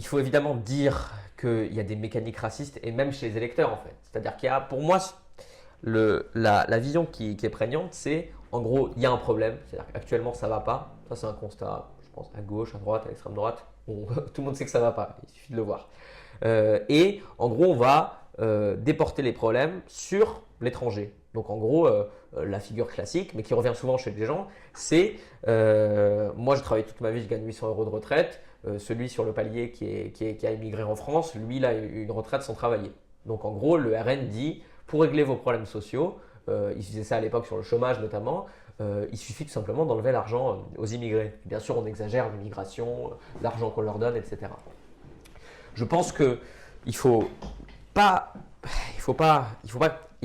il faut évidemment dire qu'il y a des mécaniques racistes, et même chez les électeurs en fait. C'est-à-dire qu'il y a, pour moi, la vision qui est prégnante, c'est en gros, il y a un problème. C'est-à-dire qu'actuellement, ça ne va pas. Ça, c'est un constat, je pense, à gauche, à droite, à l'extrême droite. Tout le monde sait que ça ne va pas, il suffit de le voir. Et en gros, on va déporter les problèmes sur l'étranger. Donc en gros, la figure classique, mais qui revient souvent chez les gens, c'est moi je travaille toute ma vie, je gagne 800 euros de retraite. Celui sur le palier qui a immigré en France, lui, il a une retraite sans travailler. Donc en gros, le RN dit, pour régler vos problèmes sociaux, il faisait ça à l'époque sur le chômage notamment, il suffit tout simplement d'enlever l'argent aux immigrés. Bien sûr, on exagère l'immigration, l'argent qu'on leur donne, etc. Je pense qu'il faut pas, il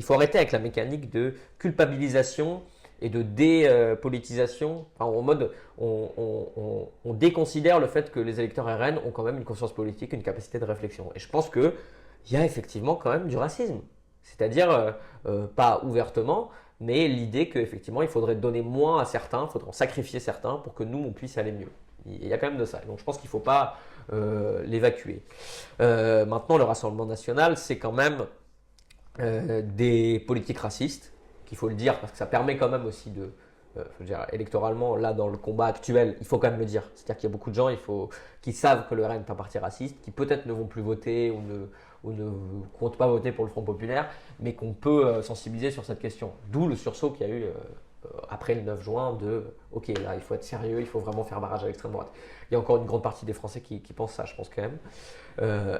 faut arrêter avec la mécanique de culpabilisation et de dépolitisation. Enfin, en mode, on déconsidère le fait que les électeurs RN ont quand même une conscience politique, une capacité de réflexion. Et je pense qu'il y a effectivement quand même du racisme. C'est-à-dire, pas ouvertement, mais l'idée qu'effectivement, il faudrait donner moins à certains, il faudrait en sacrifier certains pour que nous, on puisse aller mieux. Il y a quand même de ça. Donc je pense qu'il ne faut pas l'évacuer. Maintenant, le Rassemblement national, c'est quand même des politiques racistes, qu'il faut le dire, parce que ça permet quand même aussi de, je veux dire, électoralement, là, dans le combat actuel, il faut quand même le dire. C'est-à-dire qu'il y a beaucoup de gens qui savent que le RN est un parti raciste, qui peut-être ne vont plus voter ou ne comptent pas voter pour le Front populaire, mais qu'on peut sensibiliser sur cette question. D'où le sursaut qu'il y a eu après le 9 juin de « Ok, là, il faut être sérieux, il faut vraiment faire barrage à l'extrême droite ». Il y a encore une grande partie des Français qui pensent ça, je pense quand même.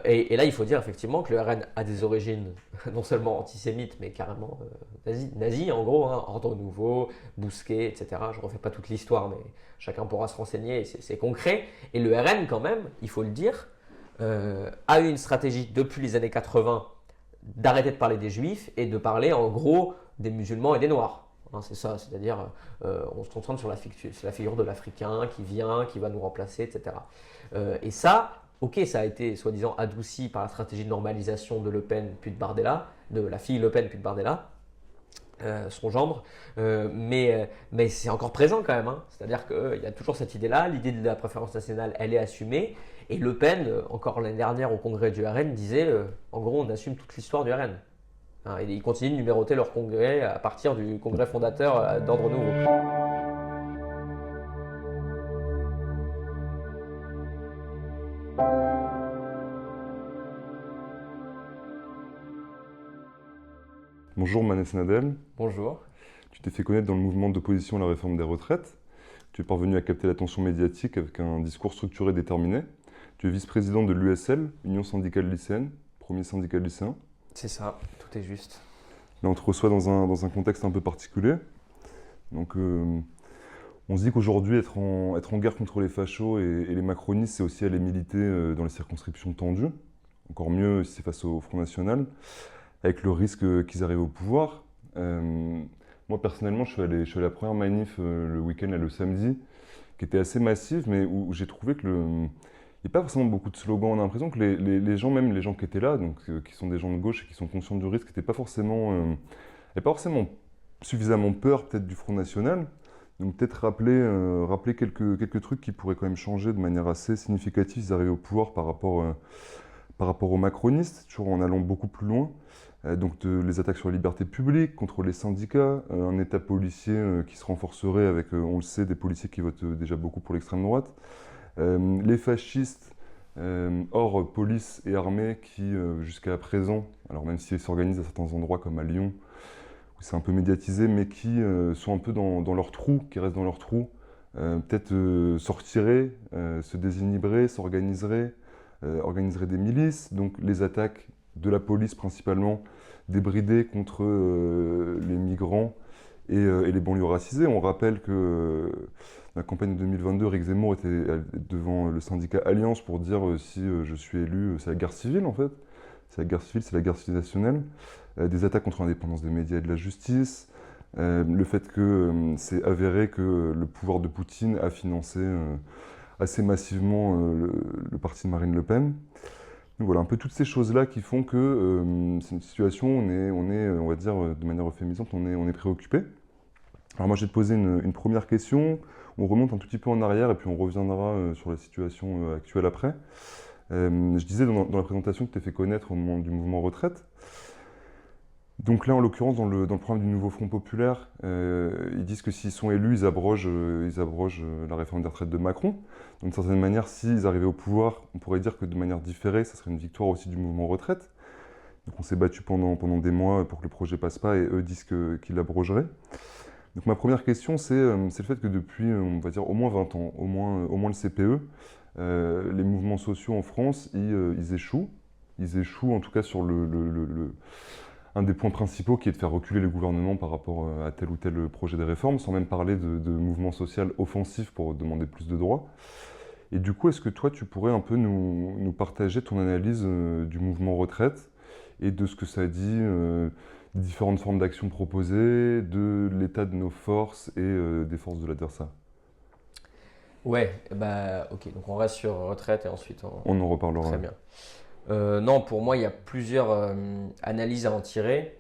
Et là, il faut dire effectivement que le RN a des origines non seulement antisémites, mais carrément nazies en gros, hein, Ordre Nouveau, Bousquet, etc. Je ne refais pas toute l'histoire, mais chacun pourra se renseigner, et c'est concret. Et le RN, quand même, il faut le dire, a eu une stratégie depuis les années 80 d'arrêter de parler des Juifs et de parler en gros des musulmans et des Noirs. Hein, c'est ça, c'est-à-dire on se concentre sur la figure de l'Africain qui vient, qui va nous remplacer, etc. Et ça, ok, ça a été soi-disant adouci par la stratégie de normalisation de Le Pen puis de Bardella, de la fille Le Pen puis de Bardella, son gendre, mais c'est encore présent quand même. Hein. C'est-à-dire qu'il y a toujours cette idée-là, l'idée de la préférence nationale, elle est assumée. Et Le Pen, encore l'année dernière au congrès du RN, disait en gros, on assume toute l'histoire du RN. Hein, et ils continuent de numéroter leur congrès à partir du congrès fondateur d'Ordre Nouveau. Bonjour Manès Nadel, Bonjour. tu t'es fait connaître dans le mouvement d'opposition à la réforme des retraites. Tu es parvenu à capter l'attention médiatique avec un discours structuré et déterminé. Tu es vice-président de l'USL, Union syndicale lycéenne, premier syndicat lycéen. C'est ça, tout est juste. Là, on te reçoit dans un contexte un peu particulier. Donc, on se dit qu'aujourd'hui, être en guerre contre les fachos et les macronistes, c'est aussi aller militer dans les circonscriptions tendues. Encore mieux si c'est face au Front National, avec le risque qu'ils arrivent au pouvoir. Moi, personnellement, je suis allé à la première manif le week-end, là, le samedi, qui était assez massive, mais où j'ai trouvé que il n'y a pas forcément beaucoup de slogans. On a l'impression que les gens, même les gens qui étaient là, donc, qui sont des gens de gauche et qui sont conscients du risque, n'avaient pas forcément suffisamment peur peut-être du Front National. Donc peut-être rappeler quelques trucs qui pourraient quand même changer de manière assez significative s'ils arrivaient au pouvoir par rapport aux macronistes, toujours en allant beaucoup plus loin. Donc les attaques sur la liberté publique, contre les syndicats, un état policier qui se renforcerait avec, on le sait, des policiers qui votent déjà beaucoup pour l'extrême droite. Les fascistes hors police et armée qui, jusqu'à présent, alors même s'ils s'organisent à certains endroits comme à Lyon, où c'est un peu médiatisé, mais qui sont un peu dans leur trou, qui restent dans leur trou, peut-être sortiraient, se désinhiberaient, s'organiseraient, organiseraient des milices, donc les attaques de la police principalement, débridées contre les migrants et les banlieues racisées. On rappelle que la campagne de 2022, Éric Zemmour était devant le syndicat Alliance pour dire si je suis élu, c'est la guerre civile en fait. C'est la guerre civile, c'est la guerre civilisationnelle. Des attaques contre l'indépendance des médias et de la justice. Le fait que c'est avéré que le pouvoir de Poutine a financé assez massivement le parti de Marine Le Pen. Donc voilà, un peu toutes ces choses-là qui font que c'est une situation où on va dire de manière euphémisante, on est préoccupé. Alors moi, je vais te poser une première question. On remonte un tout petit peu en arrière et puis on reviendra sur la situation actuelle après. Je disais dans la présentation que tu as fait connaître au moment du mouvement retraite. Donc là, en l'occurrence, dans le programme du nouveau Front populaire, ils disent que s'ils sont élus, ils abrogent la réforme des retraites de Macron. Donc d'une certaine manière, s'ils arrivaient au pouvoir, on pourrait dire que de manière différée, ça serait une victoire aussi du mouvement retraite. Donc on s'est battu pendant des mois pour que le projet passe pas et eux disent qu'ils l'abrogeraient. Donc ma première question, c'est le fait que depuis, on va dire, au moins 20 ans, au moins le CPE, les mouvements sociaux en France, ils échouent. Ils échouent en tout cas sur un des points principaux qui est de faire reculer le gouvernement par rapport à tel ou tel projet de réforme, sans même parler de mouvements sociaux offensifs pour demander plus de droits. Et du coup, est-ce que toi, tu pourrais un peu nous partager ton analyse du mouvement retraite et de ce que ça dit, des différentes formes d'action proposées, de l'état de nos forces et des forces de l'adversaire? Ouais, bah ok, donc on reste sur retraite et ensuite On en reparlera. Très bien. Non, pour moi, il y a plusieurs analyses à en tirer,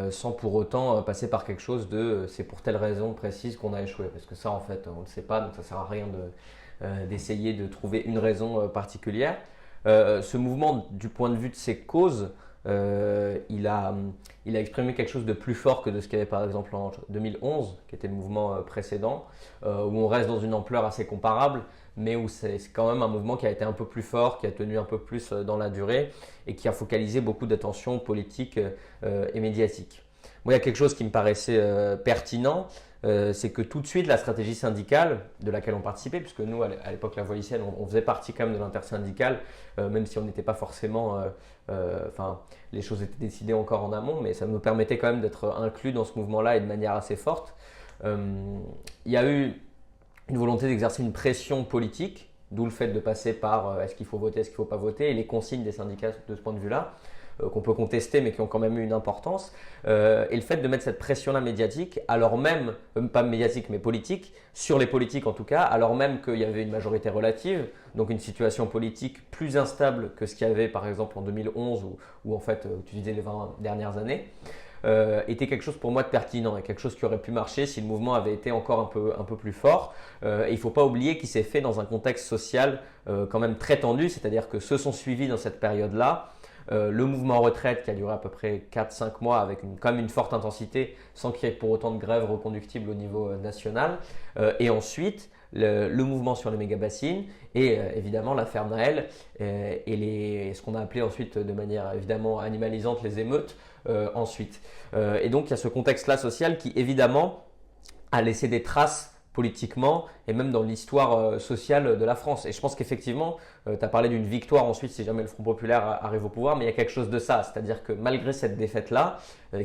sans pour autant passer par quelque chose de c'est pour telle raison précise qu'on a échoué. Parce que ça, en fait, on ne le sait pas, donc ça ne sert à rien d'essayer de trouver une raison particulière. Ce mouvement, du point de vue de ses causes, il a exprimé quelque chose de plus fort que de ce qu'il y avait par exemple en 2011, qui était le mouvement précédent, où on reste dans une ampleur assez comparable, mais où c'est quand même un mouvement qui a été un peu plus fort, qui a tenu un peu plus dans la durée et qui a focalisé beaucoup d'attention politique et médiatique. Moi, il y a quelque chose qui me paraissait pertinent, c'est que tout de suite, la stratégie syndicale de laquelle on participait, puisque nous, à l'époque, la Voix lycéenne, on faisait partie quand même de l'intersyndicale, même si on n'était pas forcément. Enfin, les choses étaient décidées encore en amont, mais ça nous permettait quand même d'être inclus dans ce mouvement-là et de manière assez forte. Il y a eu une volonté d'exercer une pression politique, d'où le fait de passer par est-ce qu'il faut voter, est-ce qu'il ne faut pas voter, et les consignes des syndicats de ce point de vue-là, qu'on peut contester mais qui ont quand même eu une importance, et le fait de mettre cette pression-là médiatique, alors même, pas médiatique mais politique, sur les politiques en tout cas, alors même qu'il y avait une majorité relative, donc une situation politique plus instable que ce qu'il y avait par exemple en 2011 ou en fait tu disais les 20 dernières années, était quelque chose pour moi de pertinent et quelque chose qui aurait pu marcher si le mouvement avait été encore un peu plus fort. Et il ne faut pas oublier qu'il s'est fait dans un contexte social quand même très tendu, c'est-à-dire que se sont suivis dans cette période-là le mouvement retraite qui a duré à peu près 4-5 mois avec quand même une forte intensité sans qu'il y ait pour autant de grève reconductible au niveau national. Et ensuite, le mouvement sur les méga-bassines et évidemment l'affaire Naël et ce qu'on a appelé ensuite de manière évidemment animalisante les émeutes ensuite. Et donc il y a ce contexte-là social qui évidemment a laissé des traces politiquement et même dans l'histoire sociale de la France. Et je pense qu'effectivement, tu as parlé d'une victoire ensuite si jamais le Front populaire arrive au pouvoir, mais il y a quelque chose de ça. C'est-à-dire que malgré cette défaite-là,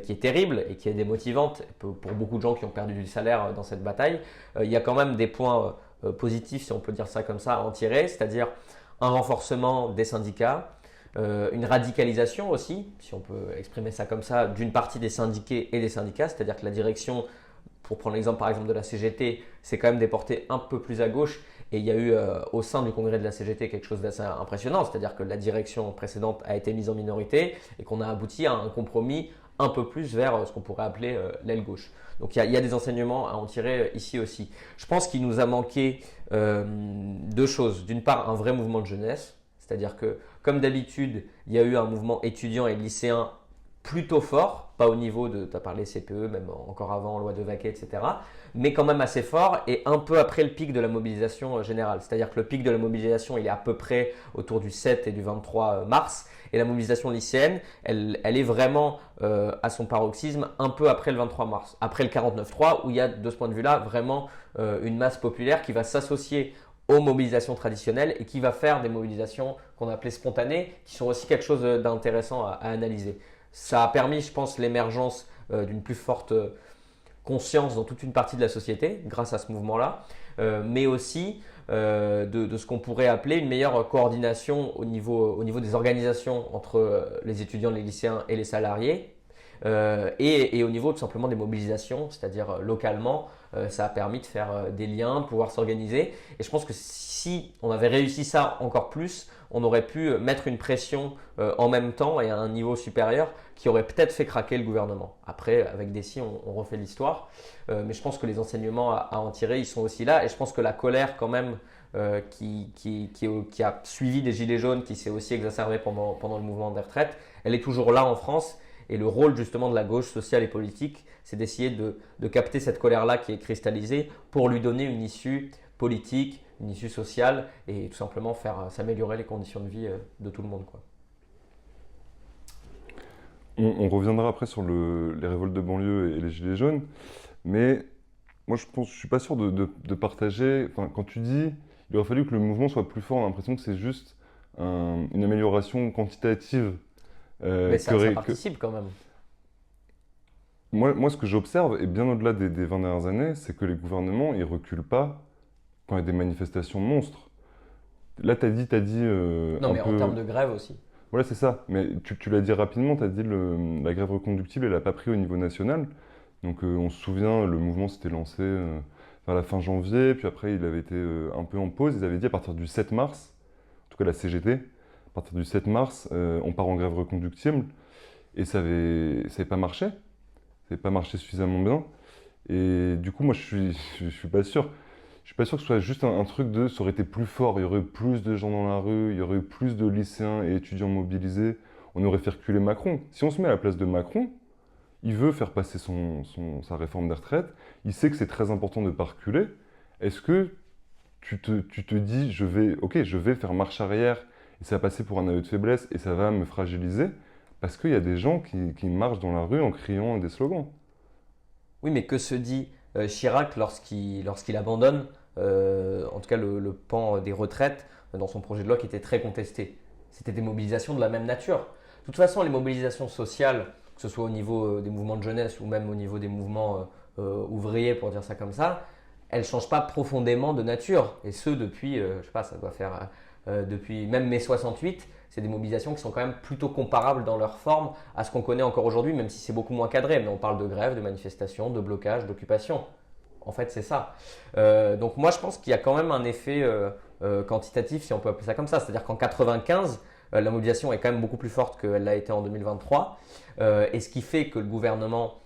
qui est terrible et qui est démotivante pour beaucoup de gens qui ont perdu du salaire dans cette bataille, il y a quand même des points positifs, si on peut dire ça comme ça, à en tirer, c'est-à-dire un renforcement des syndicats, une radicalisation aussi, si on peut exprimer ça comme ça, d'une partie des syndiqués et des syndicats, c'est-à-dire que la direction, pour prendre l'exemple par exemple de la CGT, c'est quand même déporté un peu plus à gauche et il y a eu au sein du congrès de la CGT quelque chose d'assez impressionnant, c'est-à-dire que la direction précédente a été mise en minorité et qu'on a abouti à un compromis un peu plus vers ce qu'on pourrait appeler l'aile gauche. Donc il y a des enseignements à en tirer ici aussi. Je pense qu'il nous a manqué deux choses. D'une part, un vrai mouvement de jeunesse, c'est-à-dire que comme d'habitude, il y a eu un mouvement étudiant et lycéen plutôt fort, pas au niveau de, tu as parlé CPE, même encore avant, loi de Vaquet, etc., mais quand même assez fort et un peu après le pic de la mobilisation générale. C'est-à-dire que le pic de la mobilisation, il est à peu près autour du 7 et du 23 mars, et la mobilisation lycéenne, elle est vraiment à son paroxysme un peu après le 23 mars, après le 49-3, où il y a de ce point de vue-là vraiment une masse populaire qui va s'associer aux mobilisations traditionnelles et qui va faire des mobilisations qu'on appelait spontanées, qui sont aussi quelque chose d'intéressant à analyser. Ça a permis, je pense, l'émergence d'une plus forte conscience dans toute une partie de la société grâce à ce mouvement-là, mais aussi de ce qu'on pourrait appeler une meilleure coordination au niveau des organisations entre les étudiants, les lycéens et les salariés, et au niveau tout simplement des mobilisations, c'est-à-dire localement, ça a permis de faire des liens, de pouvoir s'organiser. Et je pense que si on avait réussi ça encore plus, on aurait pu mettre une pression en même temps et à un niveau supérieur qui aurait peut-être fait craquer le gouvernement. Après, avec Dessy, on refait l'histoire. Mais je pense que les enseignements à en tirer, ils sont aussi là. Et je pense que la colère quand même qui a suivi des gilets jaunes, qui s'est aussi exacerbée pendant le mouvement des retraites, elle est toujours là en France. Et le rôle justement de la gauche sociale et politique, c'est d'essayer de capter cette colère-là qui est cristallisée pour lui donner une issue politique, une issue sociale et tout simplement faire s'améliorer les conditions de vie de tout le monde, quoi. On reviendra après sur les révoltes de banlieue et les gilets jaunes, mais moi je suis pas sûr de partager. Enfin, quand tu dis il aurait fallu que le mouvement soit plus fort, on a l'impression que c'est juste une amélioration quantitative. Mais ça participe quand même. Moi, ce que j'observe, et bien au-delà des 20 dernières années, c'est que les gouvernements, ils reculent pas quand il y a des manifestations monstres. Là, tu as dit Non, un mais en peu... termes de grève aussi. Voilà, c'est ça. Mais tu l'as dit rapidement, tu as dit la grève reconductible, elle n'a pas pris au niveau national. Donc on se souvient, le mouvement s'était lancé vers la fin janvier, puis après il avait été un peu en pause. Ils avaient dit à partir du 7 mars, en tout cas la CGT, à partir du 7 mars, on part en grève reconductible. Et ça avait pas marché. Ça n'avait pas marché suffisamment bien. Et du coup, moi, je suis pas sûr. Je suis pas sûr que ce soit juste un truc de ça aurait été plus fort, il y aurait eu plus de gens dans la rue, il y aurait eu plus de lycéens et étudiants mobilisés, on aurait fait reculer Macron. Si on se met à la place de Macron, il veut faire passer sa réforme des retraites, il sait que c'est très important de ne pas reculer. Est-ce que tu te dis, je vais faire marche arrière et ça va passer pour un aveu de faiblesse et ça va me fragiliser parce qu'il y a des gens qui marchent dans la rue en criant des slogans. Oui, mais que se dit Chirac lorsqu'il abandonne, en tout cas le pan des retraites, dans son projet de loi qui était très contesté? C'était des mobilisations de la même nature. De toute façon, les mobilisations sociales, que ce soit au niveau des mouvements de jeunesse ou même au niveau des mouvements ouvriers, pour dire ça comme ça, elles ne changent pas profondément de nature. Et ce, depuis, je sais pas, ça doit faire depuis même mai 68, c'est des mobilisations qui sont quand même plutôt comparables dans leur forme à ce qu'on connaît encore aujourd'hui, même si c'est beaucoup moins cadré. Mais on parle de grève, de manifestation, de blocage, d'occupation. En fait, c'est ça. Donc moi, je pense qu'il y a quand même un effet quantitatif, si on peut appeler ça comme ça. C'est-à-dire qu'en 95, la mobilisation est quand même beaucoup plus forte qu'elle l'a été en 2023. Et ce qui fait que le gouvernement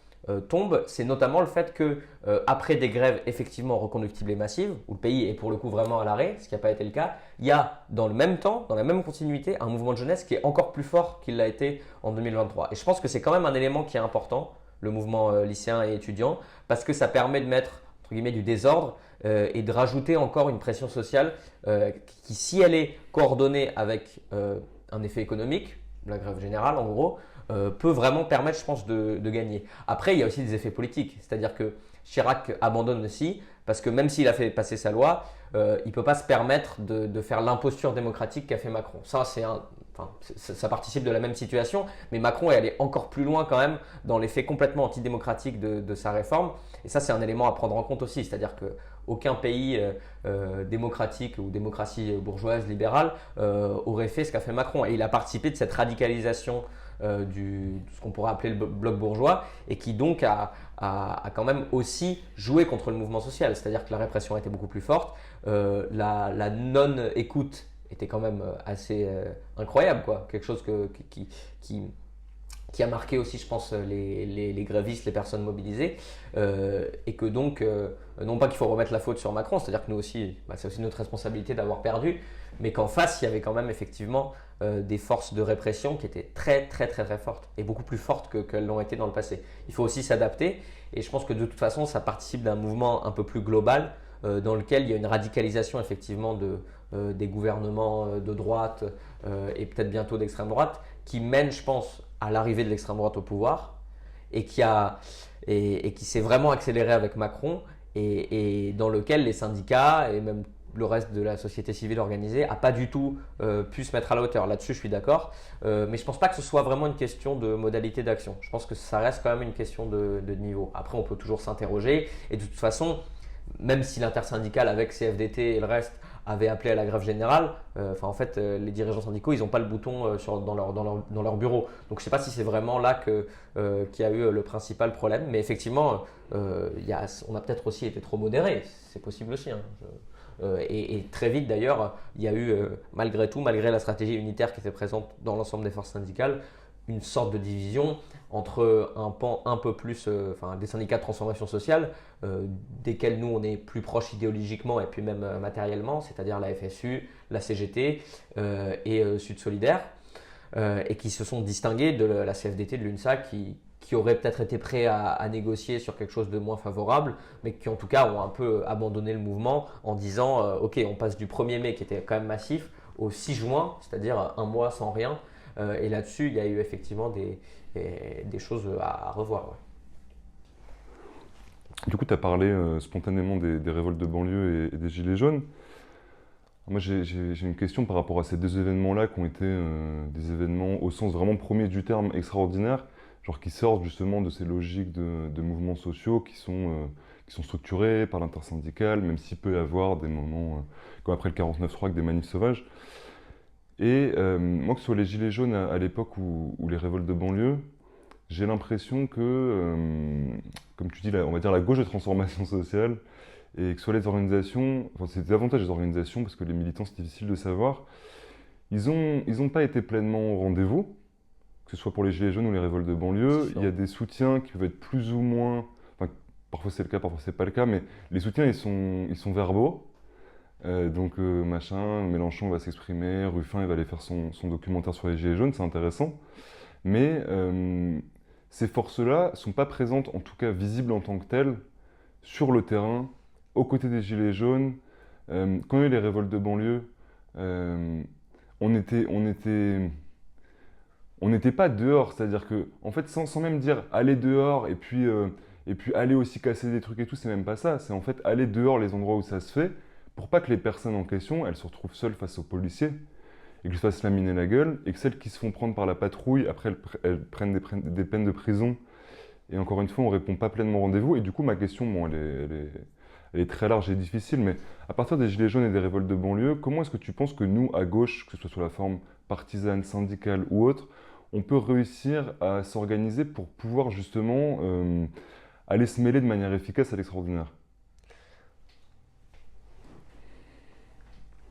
tombe, c'est notamment le fait que après des grèves effectivement reconductibles et massives, où le pays est pour le coup vraiment à l'arrêt, ce qui n'a pas été le cas, il y a dans le même temps, dans la même continuité, un mouvement de jeunesse qui est encore plus fort qu'il l'a été en 2023. Et je pense que c'est quand même un élément qui est important, le mouvement lycéen et étudiant, parce que ça permet de mettre entre guillemets du désordre et de rajouter encore une pression sociale qui, si elle est coordonnée avec un effet économique, la grève générale en gros, peut vraiment permettre, je pense, de gagner. Après, il y a aussi des effets politiques, c'est-à-dire que Chirac abandonne aussi, parce que même s'il a fait passer sa loi, il ne peut pas se permettre de faire l'imposture démocratique qu'a fait Macron. Ça participe de la même situation, mais Macron est allé encore plus loin quand même dans l'effet complètement antidémocratique de sa réforme. Et ça, c'est un élément à prendre en compte aussi, c'est-à-dire qu'aucun pays démocratique ou démocratie bourgeoise, libérale, aurait fait ce qu'a fait Macron. Et il a participé de cette radicalisation de ce qu'on pourrait appeler le bloc bourgeois et qui donc a quand même aussi joué contre le mouvement social. C'est-à-dire que la répression était beaucoup plus forte, la non-écoute était quand même assez incroyable, quoi. Quelque chose qui a marqué aussi, je pense, les grévistes, les personnes mobilisées, et que donc, non pas qu'il faut remettre la faute sur Macron, c'est-à-dire que nous aussi, c'est aussi notre responsabilité d'avoir perdu, mais qu'en face, il y avait quand même effectivement des forces de répression qui étaient très, très, très, très fortes, et beaucoup plus fortes qu'elles l'ont été dans le passé. Il faut aussi s'adapter, et je pense que de toute façon, ça participe d'un mouvement un peu plus global, dans lequel il y a une radicalisation effectivement des gouvernements de droite et peut-être bientôt d'extrême droite, qui mène, je pense, à l'arrivée de l'extrême droite au pouvoir et qui s'est vraiment accéléré avec Macron et dans lequel les syndicats et même le reste de la société civile organisée n'a pas du tout pu se mettre à la hauteur. Là-dessus, je suis d'accord, mais je ne pense pas que ce soit vraiment une question de modalité d'action. Je pense que ça reste quand même une question de niveau. Après, on peut toujours s'interroger et de toute façon, même si l'intersyndicale avec CFDT et le reste avait appelé à la grève générale, les dirigeants syndicaux, ils n'ont pas le bouton dans leur bureau. Donc je ne sais pas si c'est vraiment là qu'il y a eu le principal problème. Mais effectivement, on a peut-être aussi été trop modéré. C'est possible aussi. Hein. Et très vite d'ailleurs, il y a eu, malgré tout, malgré la stratégie unitaire qui était présente dans l'ensemble des forces syndicales, une sorte de division entre un pan un peu plus, enfin, des syndicats de transformation sociale, desquels nous on est plus proche idéologiquement et puis même matériellement, c'est-à-dire la FSU, la CGT et Sud Solidaire, et qui se sont distingués de la CFDT, de l'UNSA, qui auraient peut-être été prêts à négocier sur quelque chose de moins favorable, mais qui en tout cas ont un peu abandonné le mouvement en disant ok, on passe du 1er mai qui était quand même massif au 6 juin, c'est-à-dire un mois sans rien. Et là-dessus, il y a eu effectivement des choses à revoir. Ouais. Du coup, tu as parlé spontanément des révoltes de banlieue et des gilets jaunes. Moi, j'ai une question par rapport à ces deux événements-là qui ont été des événements au sens vraiment premier du terme extraordinaire, genre qui sortent justement de ces logiques de mouvements sociaux qui sont structurés par l'intersyndicale, même s'il peut y avoir des moments comme après le 49-3 avec des manifs sauvages. Et moi, que ce soit les gilets jaunes à l'époque ou les révoltes de banlieue, j'ai l'impression que, comme tu dis, on va dire la gauche de transformation sociale, et que ce soit les organisations, enfin c'est davantage les organisations, parce que les militants c'est difficile de savoir, ils ont pas été pleinement au rendez-vous, que ce soit pour les gilets jaunes ou les révoltes de banlieue. Il y a des soutiens qui peuvent être plus ou moins, enfin, parfois c'est le cas, parfois c'est pas le cas, mais les soutiens ils sont verbaux. Donc machin, Mélenchon va s'exprimer, Ruffin il va aller faire son documentaire sur les gilets jaunes, c'est intéressant. Mais ces forces-là ne sont pas présentes, en tout cas visibles en tant que telles, sur le terrain, aux côtés des gilets jaunes. Quand il y a eu les révoltes de banlieue, euh, on était, on était, on n'était pas dehors, c'est-à-dire que, en fait, sans même dire aller dehors et puis aller aussi casser des trucs et tout, c'est même pas ça. C'est en fait aller dehors les endroits où ça se fait, pour pas que les personnes en question, elles se retrouvent seules face aux policiers et qu'ils se fassent laminer la gueule, et que celles qui se font prendre par la patrouille, après elles prennent des peines de prison. Et encore une fois, on répond pas pleinement au rendez-vous. Et du coup, ma question, bon, elle est très large et difficile, mais à partir des gilets jaunes et des révoltes de banlieue, comment est-ce que tu penses que nous, à gauche, que ce soit sous la forme partisane, syndicale ou autre, on peut réussir à s'organiser pour pouvoir justement aller se mêler de manière efficace à l'extraordinaire?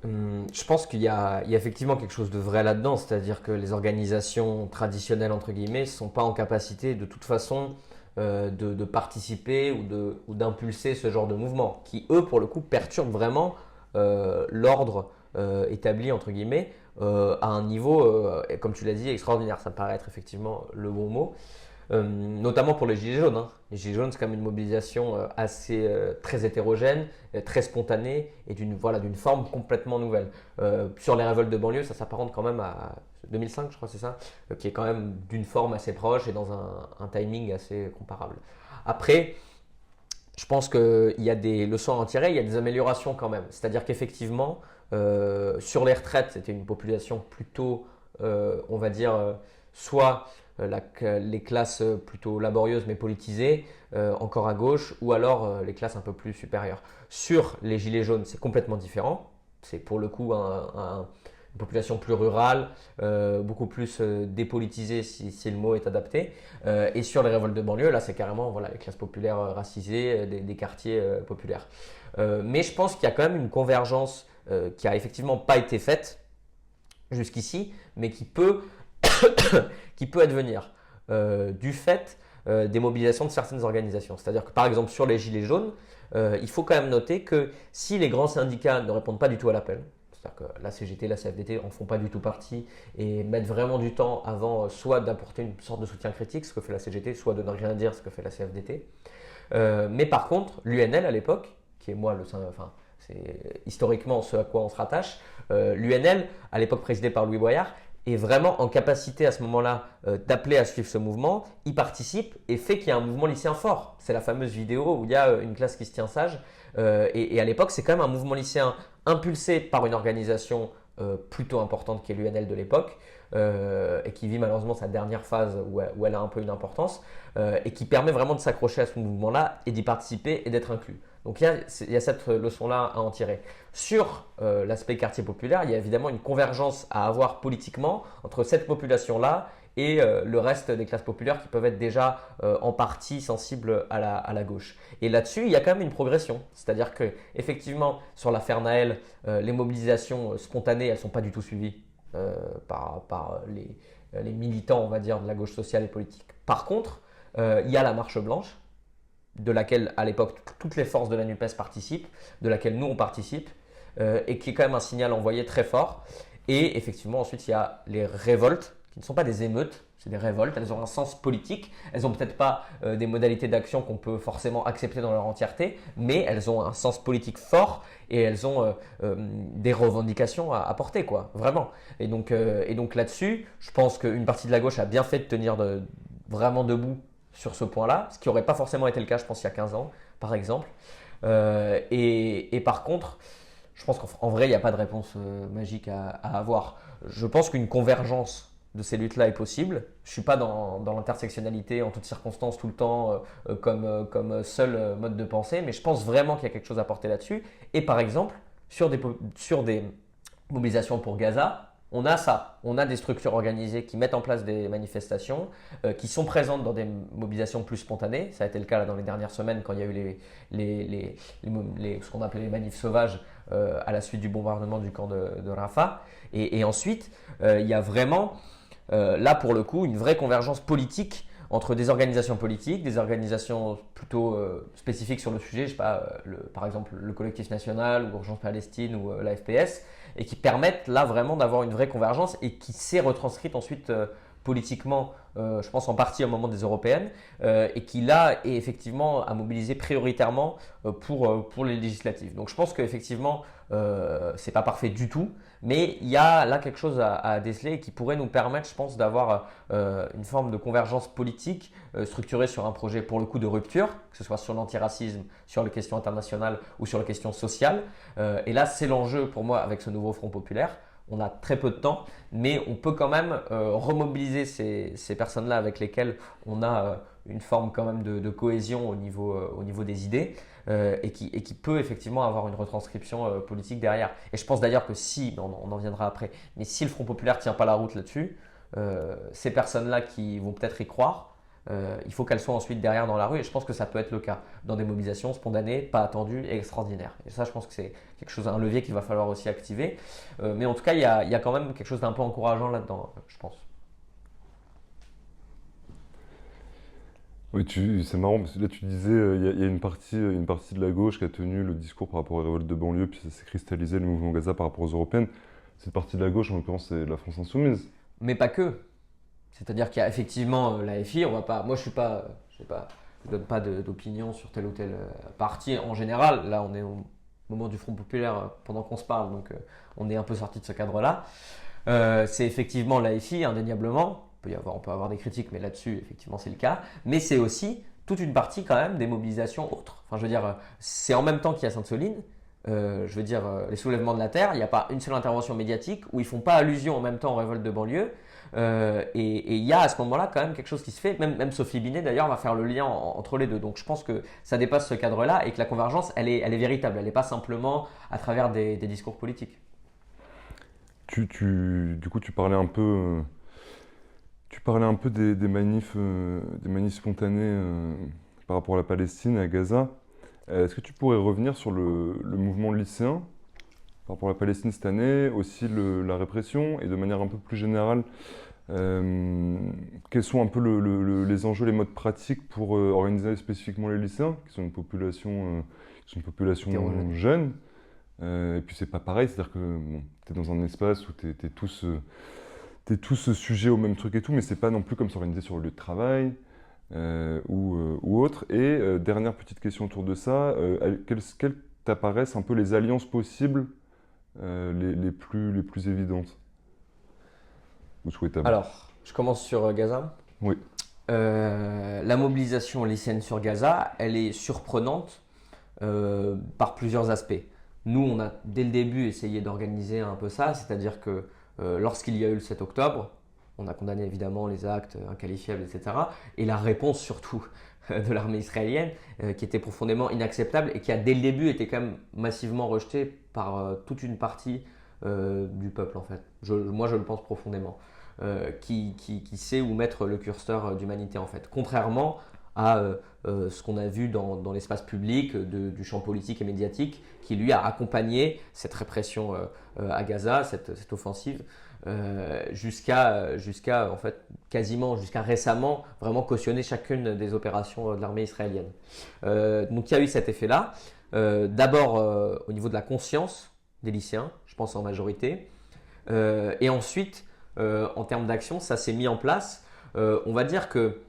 Je pense qu'il y a effectivement quelque chose de vrai là-dedans, c'est-à-dire que les organisations traditionnelles, entre guillemets, ne sont pas en capacité de toute façon de participer ou d'impulser ce genre de mouvement, qui eux, pour le coup, perturbent vraiment l'ordre établi, entre guillemets, à un niveau, comme tu l'as dit, extraordinaire. Ça me paraît être effectivement le bon mot. Notamment pour les Gilets jaunes, hein. Les Gilets jaunes, c'est quand même une mobilisation assez très hétérogène, très spontanée et d'une forme complètement nouvelle. Sur les révoltes de banlieue, ça s'apparente quand même à 2005, je crois, c'est ça, qui est quand même d'une forme assez proche et dans un timing assez comparable. Après, je pense qu'il y a des leçons à en tirer, il y a des améliorations quand même. C'est-à-dire qu'effectivement, sur les retraites, c'était une population plutôt, on va dire, soit les classes plutôt laborieuses mais politisées, encore à gauche, ou alors les classes un peu plus supérieures. Sur les gilets jaunes, c'est complètement différent. C'est pour le coup une population plus rurale, beaucoup plus dépolitisée si le mot est adapté. Et sur les révoltes de banlieue, là c'est carrément voilà, les classes populaires racisées, des quartiers populaires. Mais je pense qu'il y a quand même une convergence qui a effectivement pas été faite jusqu'ici, mais qui peut advenir du fait des mobilisations de certaines organisations. C'est-à-dire que par exemple sur les gilets jaunes, il faut quand même noter que si les grands syndicats ne répondent pas du tout à l'appel, c'est-à-dire que la CGT, la CFDT en font pas du tout partie et mettent vraiment du temps avant soit d'apporter une sorte de soutien critique, ce que fait la CGT, soit de ne rien dire, ce que fait la CFDT. Mais par contre, l'UNL à l'époque, qui est moi enfin, c'est historiquement ce à quoi on se rattache, l'UNL, à l'époque présidée par Louis Boyard, est vraiment en capacité à ce moment-là d'appeler à suivre ce mouvement, y participe et fait qu'il y a un mouvement lycéen fort. C'est la fameuse vidéo où il y a une classe qui se tient sage. Et à l'époque, c'est quand même un mouvement lycéen impulsé par une organisation plutôt importante qui est l'UNL de l'époque et qui vit malheureusement sa dernière phase où elle a un peu une importance et qui permet vraiment de s'accrocher à ce mouvement-là et d'y participer et d'être inclus. Donc il y a cette leçon-là à en tirer. Sur l'aspect quartier populaire, il y a évidemment une convergence à avoir politiquement entre cette population-là et le reste des classes populaires qui peuvent être déjà en partie sensibles à la gauche. Et là-dessus, il y a quand même une progression. C'est-à-dire qu'effectivement, sur l'affaire Naël, les mobilisations spontanées, elles ne sont pas du tout suivies par les militants, on va dire, de la gauche sociale et politique. Par contre, il y a la Marche Blanche, de laquelle à l'époque toutes les forces de la NUPES participent, de laquelle nous on participe, et qui est quand même un signal envoyé très fort. Et effectivement, ensuite, il y a les révoltes, qui ne sont pas des émeutes, c'est des révoltes. Elles ont un sens politique. Elles n'ont peut-être pas des modalités d'action qu'on peut forcément accepter dans leur entièreté, mais elles ont un sens politique fort et elles ont des revendications à porter, quoi, vraiment. Et donc là-dessus, je pense qu'une partie de la gauche a bien fait de tenir vraiment debout sur ce point-là, ce qui n'aurait pas forcément été le cas, je pense, il y a 15 ans, par exemple. Et par contre, je pense qu'en vrai, il n'y a pas de réponse magique à avoir. Je pense qu'une convergence de ces luttes-là est possible. Je ne suis pas dans l'intersectionnalité en toutes circonstances, tout le temps, comme seul mode de pensée, mais je pense vraiment qu'il y a quelque chose à porter là-dessus. Et par exemple, sur des mobilisations pour Gaza, on a ça. On a des structures organisées qui mettent en place des manifestations, qui sont présentes dans des mobilisations plus spontanées. Ça a été le cas là, dans les dernières semaines quand il y a eu ce qu'on appelait les manifs sauvages à la suite du bombardement du camp de Rafah. Et ensuite, il y a vraiment, là pour le coup, une vraie convergence politique entre des organisations politiques, des organisations plutôt spécifiques sur le sujet, je sais pas, par exemple le Collectif National ou Urgence Palestine ou la FPS, et qui permettent là vraiment d'avoir une vraie convergence et qui s'est retranscrite ensuite politiquement, je pense en partie au moment des européennes, et qui là est effectivement à mobiliser prioritairement pour les législatives. Donc je pense qu'effectivement, c'est pas parfait du tout, mais il y a là quelque chose à déceler et qui pourrait nous permettre, je pense, d'avoir une forme de convergence politique structurée sur un projet pour le coup de rupture, que ce soit sur l'antiracisme, sur les questions internationales ou sur les questions sociales. Et là, c'est l'enjeu pour moi avec ce nouveau Front populaire. On a très peu de temps, mais on peut quand même remobiliser ces personnes-là avec lesquelles on a une forme quand même de cohésion au niveau des idées et qui peut effectivement avoir une retranscription politique derrière. Et je pense d'ailleurs que si, on en viendra après, mais si le Front populaire ne tient pas la route là-dessus, ces personnes-là qui vont peut-être y croire, il faut qu'elles soient ensuite derrière dans la rue et je pense que ça peut être le cas dans des mobilisations spontanées, pas attendues et extraordinaires. Et ça, je pense que c'est quelque chose, un levier qu'il va falloir aussi activer. Mais en tout cas, il y a quand même quelque chose d'un peu encourageant là-dedans, je pense. Oui, c'est marrant parce que là tu disais il y a une partie de la gauche qui a tenu le discours par rapport aux révoltes de banlieue, puis ça s'est cristallisé le mouvement Gaza par rapport aux européennes. Cette partie de la gauche, en l'occurrence, c'est la France Insoumise. Mais pas que. C'est-à-dire qu'il y a effectivement la FI, on va pas, moi je donne pas d'opinion sur tel ou tel parti en général. Là, on est au moment du Front populaire pendant qu'on se parle, donc on est un peu sorti de ce cadre-là. C'est effectivement la FI, indéniablement. On peut avoir des critiques, mais là-dessus, effectivement, c'est le cas. Mais c'est aussi toute une partie quand même des mobilisations autres. Enfin, je veux dire, c'est en même temps qu'il y a Sainte-Soline. Je veux dire, les soulèvements de la terre, il n'y a pas une seule intervention médiatique où ils font pas allusion en même temps aux révoltes de banlieue. Et il y a à ce moment-là quand même quelque chose qui se fait. Même Sophie Binet d'ailleurs va faire le lien entre les deux. Donc je pense que ça dépasse ce cadre-là et que la convergence, elle est véritable. Elle n'est pas simplement à travers des discours politiques. Du coup, tu parlais un peu des manifs spontanés par rapport à la Palestine et à Gaza. Est-ce que tu pourrais revenir sur le mouvement lycéen par rapport à la Palestine cette année, aussi la répression et de manière un peu plus générale, quels sont un peu les enjeux, les modes pratiques pour organiser spécifiquement les lycéens, qui sont une population jeune. Et puis c'est pas pareil, c'est-à-dire que bon, tu es dans un espace où t'es tous sujets au même truc et tout, mais c'est pas non plus comme s'organiser sur le lieu de travail ou autre. Et dernière petite question autour de ça, quelles t'apparaissent un peu les alliances possibles les plus évidentes ou souhaitables? Alors, je commence sur Gaza. Oui. La mobilisation lycéenne sur Gaza, elle est surprenante par plusieurs aspects. Nous, on a dès le début essayé d'organiser un peu ça, c'est-à-dire que lorsqu'il y a eu le 7 octobre, on a condamné évidemment les actes inqualifiables, etc. Et la réponse surtout de l'armée israélienne, qui était profondément inacceptable et qui a dès le début été quand même massivement rejetée par toute une partie du peuple en fait. Moi je le pense profondément, qui sait où mettre le curseur d'humanité en fait. Contrairement à ce qu'on a vu dans l'espace public du champ politique et médiatique qui lui a accompagné cette répression à Gaza, cette offensive. jusqu'à en fait quasiment jusqu'à récemment vraiment cautionner chacune des opérations de l'armée israélienne. Donc il y a eu cet effet-là. D'abord au niveau de la conscience des lycéens, je pense en majorité, et ensuite en termes d'action, ça s'est mis en place. On va dire que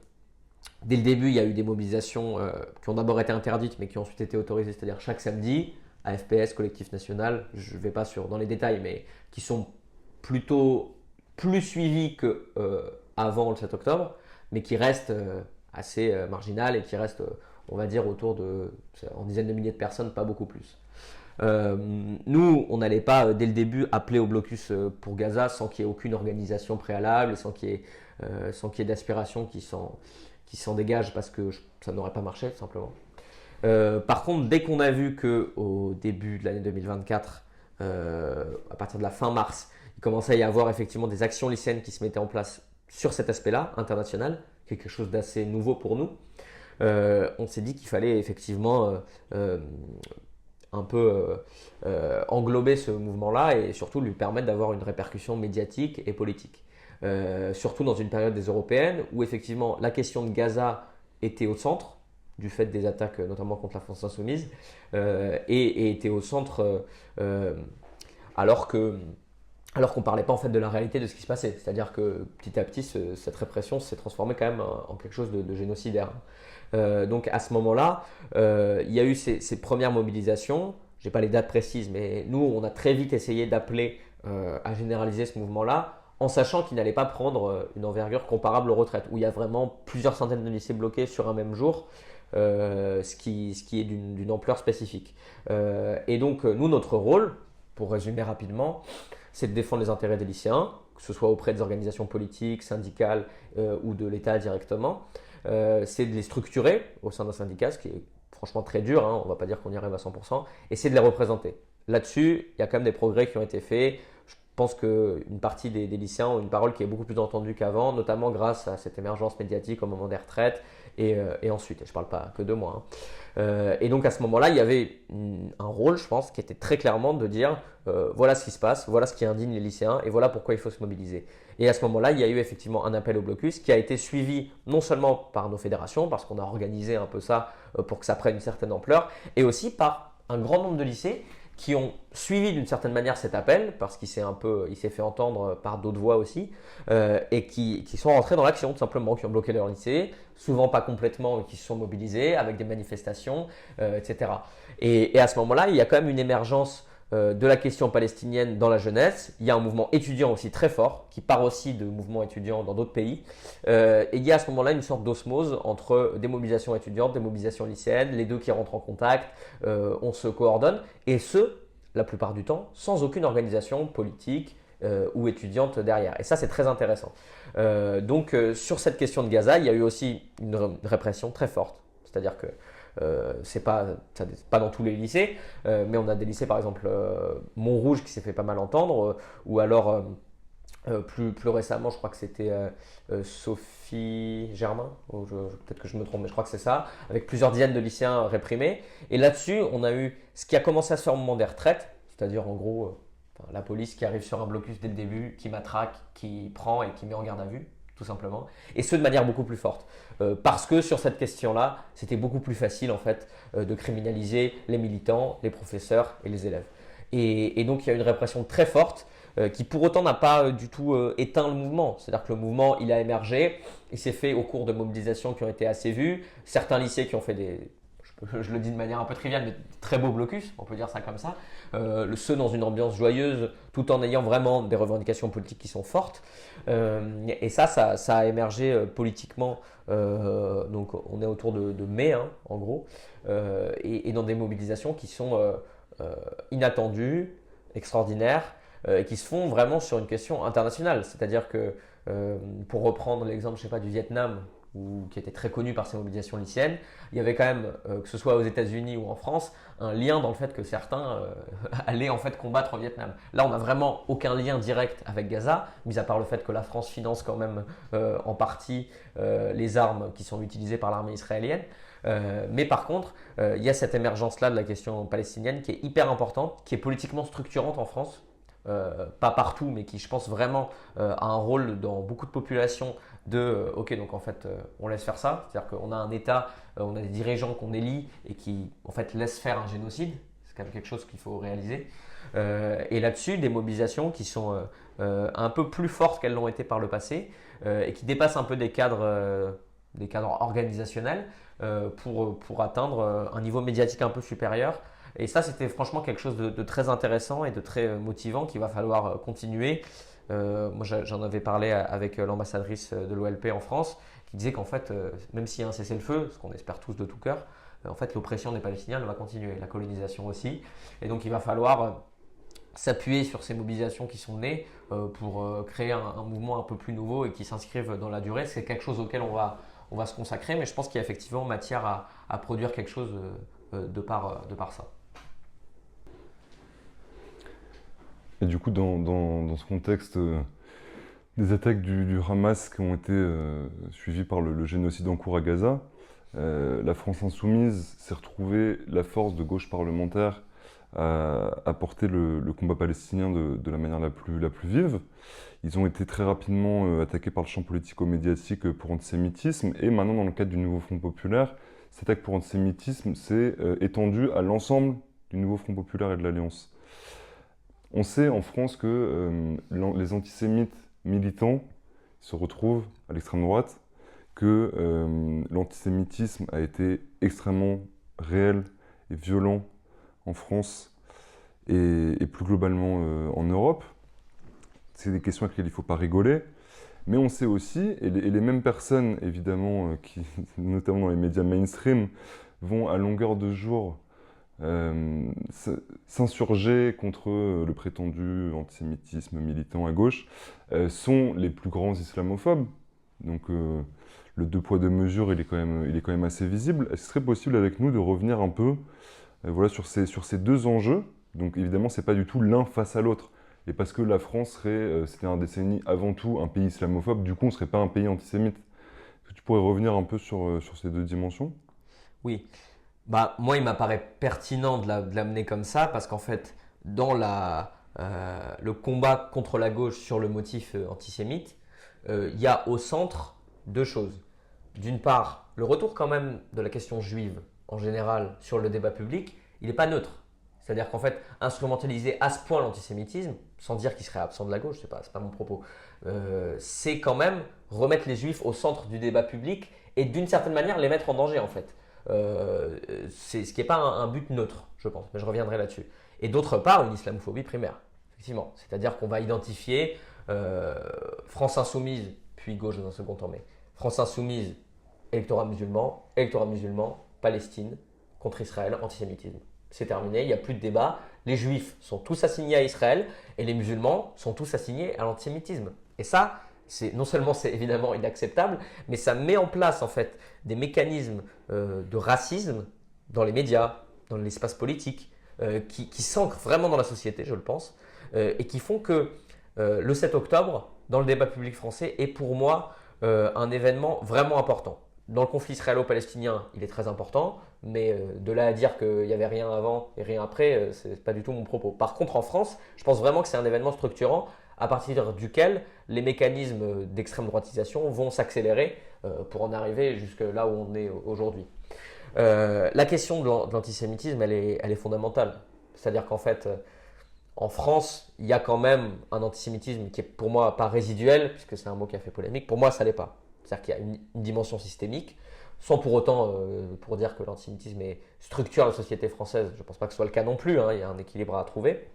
dès le début, il y a eu des mobilisations qui ont d'abord été interdites, mais qui ont ensuite été autorisées, c'est-à-dire chaque samedi, AFPS, Collectif National, je ne vais pas dans les détails, mais qui sont plutôt plus suivies qu'avant le 7 octobre, mais qui restent assez marginales et qui restent, on va dire, autour en dizaines de milliers de personnes, pas beaucoup plus. Nous, on n'allait pas dès le début appeler au blocus pour Gaza sans qu'il y ait aucune organisation préalable et sans qu'il y ait d'aspiration qui s'en dégage parce que ça n'aurait pas marché tout simplement. Par contre, dès qu'on a vu qu'au début de l'année 2024, à partir de la fin mars, il commençait à y avoir effectivement des actions lycéennes qui se mettaient en place sur cet aspect-là, international, quelque chose d'assez nouveau pour nous, on s'est dit qu'il fallait effectivement un peu englober ce mouvement-là et surtout lui permettre d'avoir une répercussion médiatique et politique. Surtout dans une période des européennes où effectivement la question de Gaza était au centre du fait des attaques notamment contre la France insoumise et était au centre alors qu'on ne parlait pas en fait de la réalité de ce qui se passait. C'est-à-dire que petit à petit cette répression s'est transformée quand même en quelque chose de génocidaire. Donc à ce moment-là, il y a eu ces premières mobilisations. Je n'ai pas les dates précises, mais nous on a très vite essayé d'appeler à généraliser ce mouvement-là, en sachant qu'il n'allait pas prendre une envergure comparable aux retraites, où il y a vraiment plusieurs centaines de lycées bloqués sur un même jour, ce qui est d'une ampleur spécifique. Et donc nous, notre rôle, pour résumer rapidement, c'est de défendre les intérêts des lycéens, que ce soit auprès des organisations politiques, syndicales ou de l'État directement. C'est de les structurer au sein d'un syndicat, ce qui est franchement très dur, hein, on ne va pas dire qu'on y arrive à 100%, et c'est de les représenter. Là-dessus, il y a quand même des progrès qui ont été faits. Je pense qu'une partie des lycéens ont une parole qui est beaucoup plus entendue qu'avant, notamment grâce à cette émergence médiatique au moment des retraites et ensuite. Et je ne parle pas que de moi. Et donc à ce moment-là, il y avait un rôle, je pense, qui était très clairement de dire voilà ce qui se passe, voilà ce qui indigne les lycéens et voilà pourquoi il faut se mobiliser. Et à ce moment-là, il y a eu effectivement un appel au blocus qui a été suivi non seulement par nos fédérations, parce qu'on a organisé un peu ça pour que ça prenne une certaine ampleur, et aussi par un grand nombre de lycées qui ont suivi d'une certaine manière cet appel, parce qu'il s'est fait entendre par d'autres voix aussi, et qui sont rentrés dans l'action tout simplement, qui ont bloqué leur lycée, souvent pas complètement, mais qui se sont mobilisés avec des manifestations, etc. Et à ce moment-là, il y a quand même une émergence de la question palestinienne dans la jeunesse. Il y a un mouvement étudiant aussi très fort, qui part aussi de mouvements étudiants dans d'autres pays. Et il y a à ce moment-là une sorte d'osmose entre des mobilisations étudiantes, des mobilisations lycéennes, les deux qui rentrent en contact, on se coordonne, et la plupart du temps, sans aucune organisation politique ou étudiante derrière. Et ça, c'est très intéressant. Donc, sur cette question de Gaza, il y a eu aussi une répression très forte. C'est-à-dire que c'est pas dans tous les lycées, mais on a des lycées par exemple Montrouge qui s'est fait pas mal entendre, ou alors plus récemment, je crois que c'était Sophie Germain, peut-être que je me trompe, mais je crois que c'est ça, avec plusieurs dizaines de lycéens réprimés. Et là-dessus, on a eu ce qui a commencé à se faire au moment des retraites, c'est-à-dire en gros la police qui arrive sur un blocus dès le début, qui matraque, qui prend et qui met en garde à vue, tout simplement, et ce de manière beaucoup plus forte. Parce que sur cette question-là, c'était beaucoup plus facile en fait de criminaliser les militants, les professeurs et les élèves. Et donc il y a une répression très forte qui pour autant n'a pas du tout éteint le mouvement. C'est-à-dire que le mouvement, il a émergé, il s'est fait au cours de mobilisations qui ont été assez vues, certains lycées qui ont fait je le dis de manière un peu triviale, mais très beaux blocus, on peut dire ça comme ça, ceux dans une ambiance joyeuse, tout en ayant vraiment des revendications politiques qui sont fortes. Et ça a émergé politiquement, donc on est autour de mai, hein, en gros, et dans des mobilisations qui sont inattendues, extraordinaires, et qui se font vraiment sur une question internationale. C'est-à-dire que, pour reprendre l'exemple, je sais pas, du Vietnam, qui était très connu par ses mobilisations lycéennes, il y avait quand même, que ce soit aux États-Unis ou en France, un lien dans le fait que certains allaient en fait combattre au Vietnam. Là, on n'a vraiment aucun lien direct avec Gaza, mis à part le fait que la France finance quand même en partie les armes qui sont utilisées par l'armée israélienne. Mais par contre, il y a cette émergence-là de la question palestinienne qui est hyper importante, qui est politiquement structurante en France, pas partout, mais qui, je pense, vraiment a un rôle dans beaucoup de populations ok, donc en fait, on laisse faire ça. C'est-à-dire qu'on a un État, on a des dirigeants qu'on élit et qui, en fait, laissent faire un génocide. C'est quand même quelque chose qu'il faut réaliser. Et là-dessus, des mobilisations qui sont un peu plus fortes qu'elles l'ont été par le passé et qui dépassent un peu des cadres organisationnels pour atteindre un niveau médiatique un peu supérieur. Et ça, c'était franchement quelque chose de très intéressant et de très motivant qu'il va falloir continuer. Moi, j'en avais parlé avec l'ambassadrice de l'OLP en France, qui disait qu'en fait, même s'il y a un cessez-le-feu, ce qu'on espère tous de tout cœur, en fait, l'oppression des Palestiniens elle va continuer, la colonisation aussi. Et donc, il va falloir s'appuyer sur ces mobilisations qui sont nées pour créer un mouvement un peu plus nouveau et qui s'inscrivent dans la durée. C'est quelque chose auquel on va se consacrer, mais je pense qu'il y a effectivement matière à produire quelque chose de par ça. Et du coup, dans ce contexte des attaques du Hamas qui ont été suivies par le génocide en cours à Gaza, la France insoumise s'est retrouvée la force de gauche parlementaire à porter le combat palestinien de la manière la plus vive. Ils ont été très rapidement attaqués par le champ politico-médiatique pour antisémitisme. Et maintenant, dans le cadre du nouveau Front populaire, cette attaque pour antisémitisme s'est étendue à l'ensemble du nouveau Front populaire et de l'Alliance. On sait en France que les antisémites militants se retrouvent à l'extrême droite, que l'antisémitisme a été extrêmement réel et violent en France et plus globalement en Europe. C'est des questions à lesquelles il ne faut pas rigoler. Mais on sait aussi, et les mêmes personnes, évidemment, qui, notamment dans les médias mainstream, vont à longueur de jour s'insurger contre le prétendu antisémitisme militant à gauche, sont les plus grands islamophobes. Donc le deux poids deux mesures, il est quand même assez visible. Est-ce que ce serait possible avec nous de revenir un peu voilà, sur ces deux enjeux? Donc évidemment, ce n'est pas du tout l'un face à l'autre. Et parce que la France c'était un décennie avant tout un pays islamophobe, du coup on ne serait pas un pays antisémite. Est-ce que tu pourrais revenir un peu sur ces deux dimensions? Oui. Bah, moi, il m'apparaît pertinent de l'amener comme ça parce qu'en fait, dans le combat contre la gauche sur le motif antisémite, il y a au centre deux choses. D'une part, le retour quand même de la question juive en général sur le débat public, il n'est pas neutre. C'est-à-dire qu'en fait, instrumentaliser à ce point l'antisémitisme, sans dire qu'il serait absent de la gauche, c'est pas mon propos, c'est quand même remettre les juifs au centre du débat public et d'une certaine manière les mettre en danger en fait. C'est ce qui n'est pas un but neutre, je pense, mais je reviendrai là-dessus. Et d'autre part, une islamophobie primaire, effectivement. C'est-à-dire qu'on va identifier France insoumise, puis gauche dans un second temps, mais France insoumise, électorat musulman, Palestine, contre Israël, antisémitisme. C'est terminé, il n'y a plus de débat. Les juifs sont tous assignés à Israël et les musulmans sont tous assignés à l'antisémitisme. Et ça, non seulement c'est évidemment inacceptable, mais ça met en place en fait des mécanismes de racisme dans les médias, dans l'espace politique, qui s'ancrent vraiment dans la société, je le pense, et qui font que le 7 octobre, dans le débat public français, est pour moi un événement vraiment important. Dans le conflit israélo-palestinien, il est très important, mais de là à dire qu'il n'y avait rien avant et rien après, ce n'est pas du tout mon propos. Par contre, en France, je pense vraiment que c'est un événement structurant à partir duquel les mécanismes d'extrême droitisation vont s'accélérer pour en arriver jusque là où on est aujourd'hui. La question de l'antisémitisme, elle est fondamentale. C'est-à-dire qu'en fait, en France, il y a quand même un antisémitisme qui est pour moi pas résiduel, puisque c'est un mot qui a fait polémique. Pour moi, ça l'est pas. C'est-à-dire qu'il y a une dimension systémique, sans pour autant pour dire que l'antisémitisme structure la société française. Je ne pense pas que ce soit le cas non plus, hein, il y a un équilibre à trouver.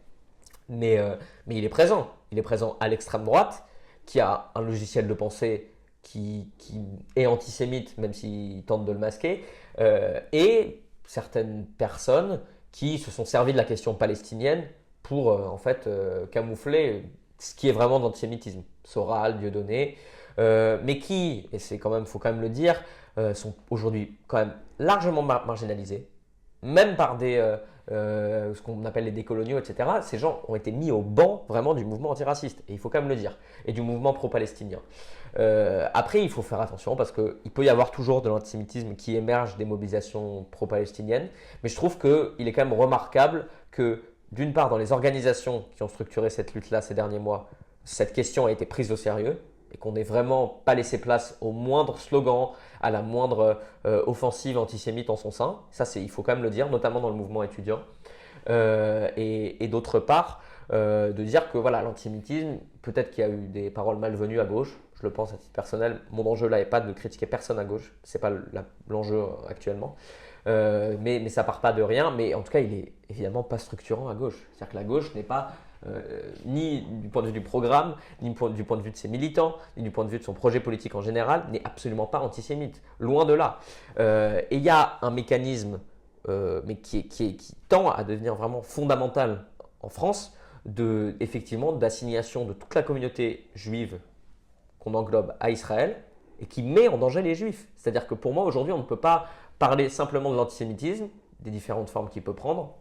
Mais il est présent. Il est présent à l'extrême droite, qui a un logiciel de pensée qui est antisémite, même s'il tente de le masquer, et certaines personnes qui se sont servies de la question palestinienne pour en fait camoufler ce qui est vraiment d'antisémitisme. Soral, Dieudonné, mais qui, et faut quand même le dire, sont aujourd'hui quand même largement marginalisés, même par ce qu'on appelle les décoloniaux, etc. Ces gens ont été mis au banc vraiment du mouvement antiraciste, et il faut quand même le dire, et du mouvement pro-palestinien. Après, il faut faire attention parce qu'il peut y avoir toujours de l'antisémitisme qui émerge des mobilisations pro-palestiniennes, mais je trouve qu'il est quand même remarquable que d'une part, dans les organisations qui ont structuré cette lutte-là ces derniers mois, cette question a été prise au sérieux et qu'on n'ait vraiment pas laissé place au moindre slogan, à la moindre offensive antisémite en son sein. Ça, il faut quand même le dire, notamment dans le mouvement étudiant. Et d'autre part, de dire que voilà, l'antisémitisme, peut-être qu'il y a eu des paroles malvenues à gauche, je le pense à titre personnel. Mon enjeu là n'est pas de critiquer personne à gauche, c'est pas l'enjeu actuellement. Mais ça part pas de rien, mais en tout cas, il est évidemment pas structurant à gauche. C'est-à-dire que la gauche n'est pas ni du point de vue du programme, ni du point de vue de ses militants, ni du point de vue de son projet politique en général, n'est absolument pas antisémite. Loin de là. Et il y a un mécanisme, mais qui tend à devenir vraiment fondamental en France, effectivement d'assignation de toute la communauté juive qu'on englobe à Israël et qui met en danger les juifs. C'est-à-dire que pour moi, aujourd'hui, on ne peut pas parler simplement de l'antisémitisme, des différentes formes qu'il peut prendre,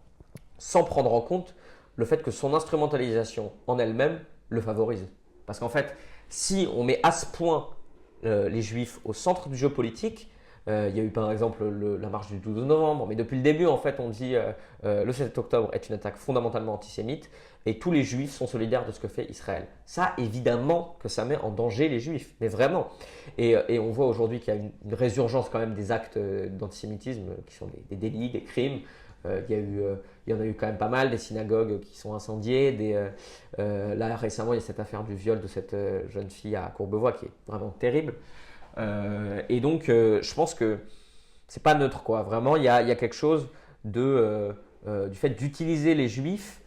sans prendre en compte le fait que son instrumentalisation en elle-même le favorise. Parce qu'en fait, si on met à ce point les juifs au centre du jeu politique, il y a eu par exemple la marche du 12 novembre, mais depuis le début, en fait, on dit le 7 octobre est une attaque fondamentalement antisémite et tous les juifs sont solidaires de ce que fait Israël. Ça, évidemment, que ça met en danger les juifs, mais vraiment. Et on voit aujourd'hui qu'il y a une résurgence quand même des actes d'antisémitisme qui sont des délits, des crimes. Il y en a eu quand même pas mal, des synagogues qui sont incendiées. Là, récemment, il y a cette affaire du viol de cette jeune fille à Courbevoie qui est vraiment terrible. Et donc, je pense que c'est pas neutre, quoi. Vraiment, il y a quelque chose du fait d'utiliser les juifs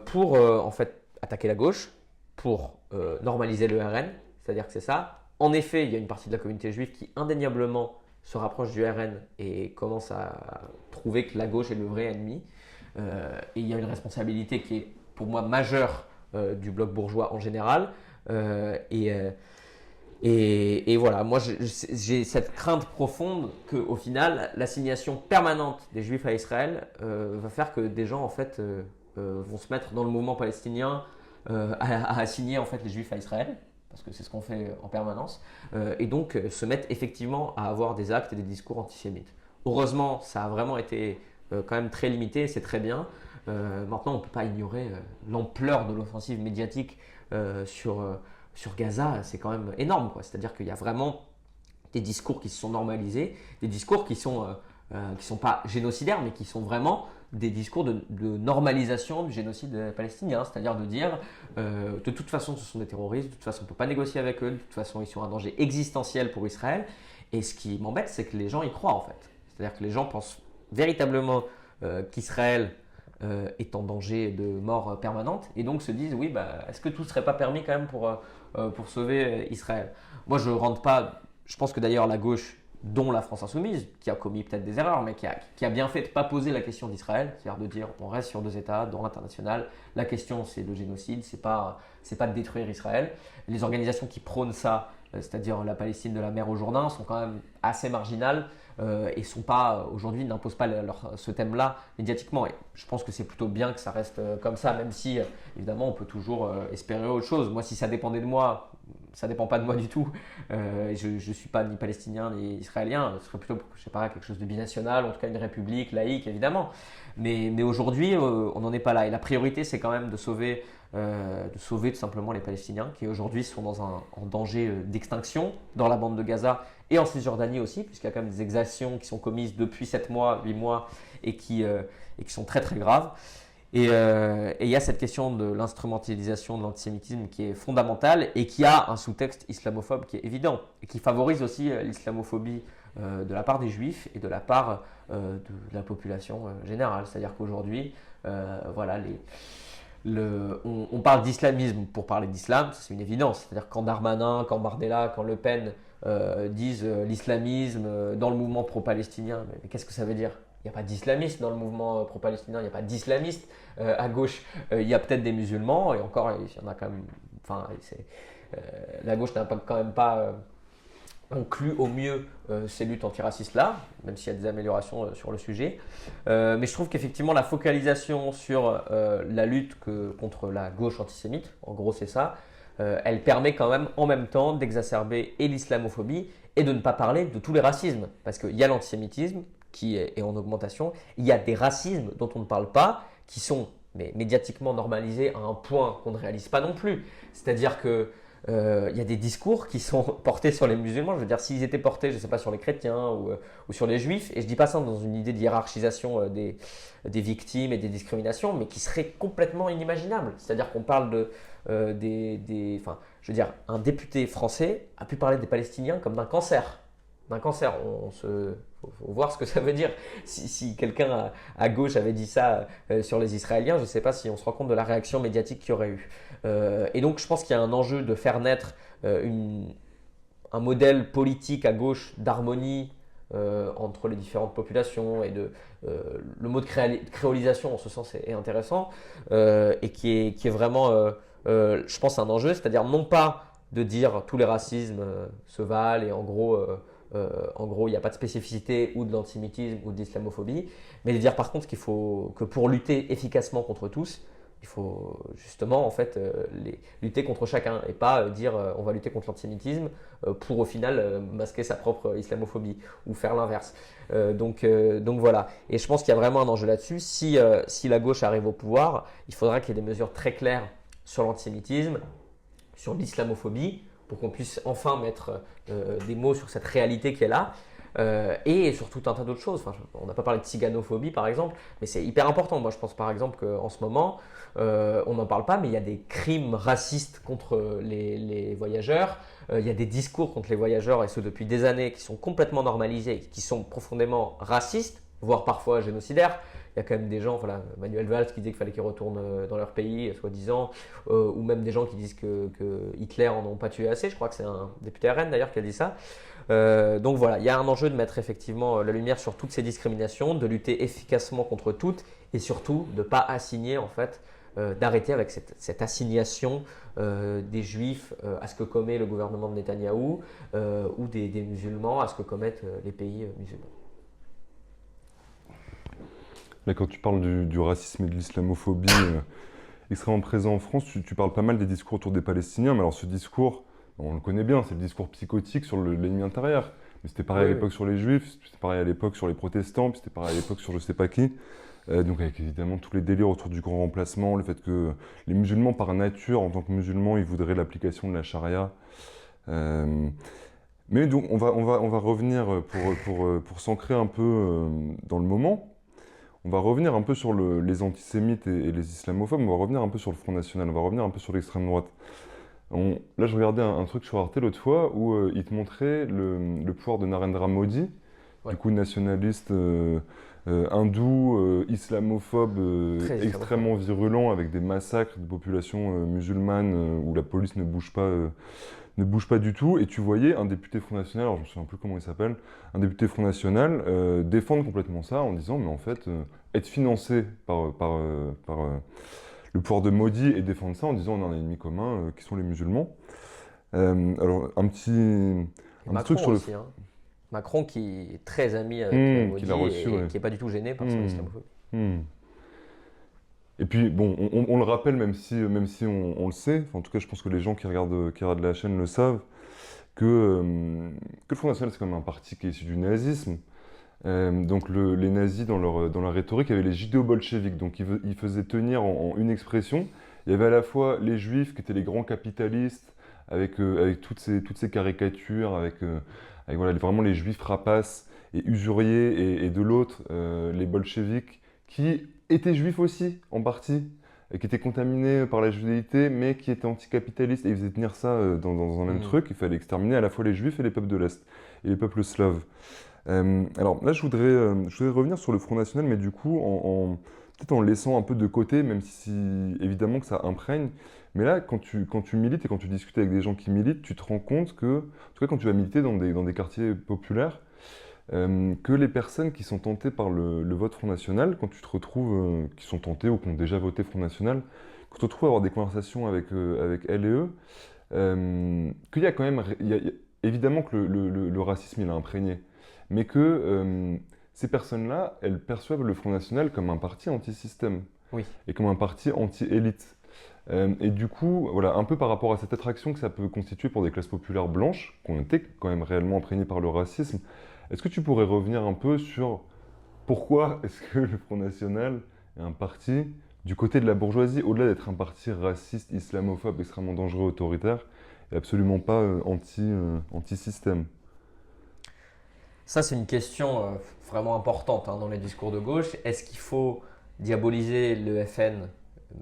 pour en fait attaquer la gauche, pour normaliser le RN, c'est-à-dire que c'est ça. En effet, il y a une partie de la communauté juive qui indéniablement se rapproche du RN et commence à trouver que la gauche est le vrai ennemi. Et il y a une responsabilité qui est pour moi majeure du bloc bourgeois en général. Et voilà, moi j'ai cette crainte profonde qu'au final, l'assignation permanente des Juifs à Israël va faire que des gens en fait vont se mettre dans le mouvement palestinien à assigner en fait les Juifs à Israël, parce que c'est ce qu'on fait en permanence, et donc se mettre effectivement à avoir des actes et des discours antisémites. Heureusement, ça a vraiment été quand même très limité, c'est très bien. Maintenant, on ne peut pas ignorer l'ampleur de l'offensive médiatique sur Gaza, c'est quand même énorme, quoi. C'est-à-dire qu'il y a vraiment des discours qui se sont normalisés, des discours qui sont pas génocidaires, mais qui sont vraiment des discours de normalisation du génocide palestinien. C'est-à-dire de dire, de toute façon, ce sont des terroristes, de toute façon, on ne peut pas négocier avec eux, de toute façon, ils sont un danger existentiel pour Israël. Et ce qui m'embête, c'est que les gens y croient, en fait. C'est-à-dire que les gens pensent véritablement qu'Israël est en danger de mort permanente, et donc se disent, oui, est-ce que tout ne serait pas permis quand même pour sauver Israël? Moi, je rentre pas. Je pense que d'ailleurs la gauche, dont la France Insoumise, qui a commis peut-être des erreurs, mais qui a bien fait de ne pas poser la question d'Israël, c'est-à-dire de dire on reste sur deux États, droit international. La question, c'est le génocide, c'est pas de détruire Israël. Les organisations qui prônent ça, c'est-à-dire la Palestine de la mer au Jourdain, sont quand même assez marginales et sont pas aujourd'hui n'imposent pas ce thème-là médiatiquement. Et je pense que c'est plutôt bien que ça reste comme ça, même si évidemment on peut toujours espérer autre chose. Moi, si ça dépendait de moi, ça dépend pas de moi du tout. Je ne suis pas ni palestinien ni israélien. Ce serait plutôt, je sais pas, quelque chose de binational, en tout cas une république laïque, évidemment. Mais aujourd'hui, on n'en est pas là. Et la priorité, c'est quand même de sauver tout simplement les Palestiniens qui aujourd'hui sont en danger d'extinction dans la bande de Gaza et en Cisjordanie aussi, puisqu'il y a quand même des exactions qui sont commises depuis 7 mois, 8 mois et qui sont très très graves. Et il y a cette question de l'instrumentalisation de l'antisémitisme qui est fondamentale et qui a un sous-texte islamophobe qui est évident et qui favorise aussi l'islamophobie de la part des juifs et de la part de la population générale. C'est-à-dire qu'aujourd'hui, voilà, on parle d'islamisme pour parler d'islam, c'est une évidence. C'est-à-dire quand Darmanin, quand Bardella, quand Le Pen disent l'islamisme dans le mouvement pro-palestinien, mais qu'est-ce que ça veut dire? Il n'y a pas d'islamistes dans le mouvement pro-palestinien, il n'y a pas d'islamistes à gauche. Il y a peut-être des musulmans, et encore, il y en a quand même. Enfin, la gauche n'a quand même pas inclus au mieux ces luttes antiracistes-là, même s'il y a des améliorations sur le sujet. Mais je trouve qu'effectivement, la focalisation sur la lutte contre la gauche antisémite, en gros, c'est ça, elle permet quand même en même temps d'exacerber et l'islamophobie et de ne pas parler de tous les racismes. Parce qu'il y a l'antisémitisme qui est en augmentation. Il y a des racismes dont on ne parle pas, qui sont mais médiatiquement normalisé à un point qu'on ne réalise pas non plus. C'est-à-dire que y a des discours qui sont portés sur les musulmans. Je veux dire, s'ils étaient portés, je ne sais pas, sur les chrétiens ou sur les juifs, et je ne dis pas ça dans une idée de hiérarchisation des victimes et des discriminations, mais qui serait complètement inimaginable. C'est-à-dire qu'on parle enfin, je veux dire, un député français a pu parler des Palestiniens comme d'un cancer. D'un cancer. Faut voir ce que ça veut dire. Si quelqu'un à gauche avait dit ça sur les Israéliens, je ne sais pas si on se rend compte de la réaction médiatique qu'il y aurait eu. Et donc, je pense qu'il y a un enjeu de faire naître un modèle politique à gauche d'harmonie entre les différentes populations le mot de créolisation en ce sens est intéressant et qui est vraiment, je pense, un enjeu, c'est-à-dire non pas de dire tous les racismes se valent et en gros, il n'y a pas de spécificité ou de l'antisémitisme ou de l'islamophobie, mais de dire par contre qu'il faut que pour lutter efficacement contre tous, il faut justement en fait lutter contre chacun et pas dire on va lutter contre l'antisémitisme pour au final masquer sa propre islamophobie ou faire l'inverse. Donc voilà. Et je pense qu'il y a vraiment un enjeu là-dessus. Si la gauche arrive au pouvoir, il faudra qu'il y ait des mesures très claires sur l'antisémitisme, sur l'islamophobie, pour qu'on puisse enfin mettre des mots sur cette réalité qui est là. Et sur tout un tas d'autres choses. Enfin, on n'a pas parlé de ciganophobie par exemple, mais c'est hyper important. Moi je pense par exemple qu'en ce moment, on n'en parle pas, mais il y a des crimes racistes contre les voyageurs. Il y a des discours contre les voyageurs, et ce depuis des années, qui sont complètement normalisés, qui sont profondément racistes, voire parfois génocidaires. Il y a quand même des gens, voilà, Manuel Valls qui disait qu'il fallait qu'ils retournent dans leur pays, soi-disant, ou même des gens qui disent que Hitler en ont pas tué assez. Je crois que c'est un député RN d'ailleurs qui a dit ça. Donc voilà, il y a un enjeu de mettre effectivement la lumière sur toutes ces discriminations, de lutter efficacement contre toutes, et surtout de ne pas assigner en fait, d'arrêter avec cette assignation des juifs à ce que commet le gouvernement de Netanyahou ou des musulmans à ce que commettent les pays musulmans. Là, quand tu parles du racisme et de l'islamophobie extrêmement présent en France, tu parles pas mal des discours autour des Palestiniens, mais alors ce discours, on le connaît bien, c'est le discours psychotique sur l'ennemi intérieur. Mais c'était pareil à l'époque sur les juifs, c'était pareil à l'époque sur les protestants, puis c'était pareil à l'époque sur je sais pas qui. Donc avec évidemment tous les délires autour du grand remplacement, le fait que les musulmans par nature, en tant que musulmans, ils voudraient l'application de la charia. Mais donc on va revenir pour s'ancrer un peu dans le moment. On va revenir un peu sur les antisémites et les islamophobes, on va revenir un peu sur le Front National, on va revenir un peu sur l'extrême droite. Là, je regardais un truc sur Arte l'autre fois où il te montrait le pouvoir de Narendra Modi, Ouais. du coup nationaliste hindou, islamophobe, extrêmement virulent, avec des massacres de populations musulmanes où la police ne bouge pas du tout. Et tu voyais un député Front National, alors je ne me souviens plus comment il s'appelle, un député Front National défendre complètement ça en disant mais en fait, être financé par le pouvoir de Modi et défendre ça en disant on a un ennemi commun qui sont les musulmans. Alors un petit Macron truc sur aussi, hein. Macron qui est très ami avec Modi qu'il a reçu, et ouais. qui n'est pas du tout gêné par son islamophobie. Et puis bon, on le rappelle même si on le sait, enfin, en tout cas je pense que les gens qui regardent la chaîne le savent, que le Front National c'est quand même un parti qui est issu du nazisme. Donc les nazis dans leur rhétorique avaient les judéo-bolcheviques, donc ils faisaient tenir en une expression. Il y avait à la fois les juifs qui étaient les grands capitalistes avec toutes ces caricatures, avec voilà, vraiment les juifs rapaces et usuriers, et de l'autre les bolcheviks qui étaient juifs aussi en partie, et qui étaient contaminés par la judéité mais qui étaient anticapitalistes, et ils faisaient tenir ça dans un même truc. Il fallait exterminer à la fois les juifs et les peuples de l'Est et les peuples slaves. Alors là, je voudrais revenir sur le Front National, mais du coup, peut-être en laissant un peu de côté, même si évidemment que ça imprègne. Mais là, quand tu milites et quand tu discutes avec des gens qui militent, tu te rends compte que, en tout cas quand tu vas militer dans des quartiers populaires, que les personnes qui sont tentées par le vote Front National, quand tu te retrouves, qui sont tentées ou qui ont déjà voté Front National, quand tu te retrouves à avoir des conversations avec elles et eux, qu'il y a quand même, évidemment que le racisme il est imprégné, mais que ces personnes-là, elles perçoivent le Front National comme un parti anti-système, Oui. et comme un parti anti-élite. Et du coup, voilà, un peu par rapport à cette attraction que ça peut constituer pour des classes populaires blanches, qui ont été quand même réellement imprégnées par le racisme, est-ce que tu pourrais revenir un peu sur pourquoi est-ce que le Front National est un parti du côté de la bourgeoisie, au-delà d'être un parti raciste, islamophobe, extrêmement dangereux, autoritaire, est absolument pas anti-système. Ça, c'est une question vraiment importante dans les discours de gauche. Est-ce qu'il faut diaboliser le FN,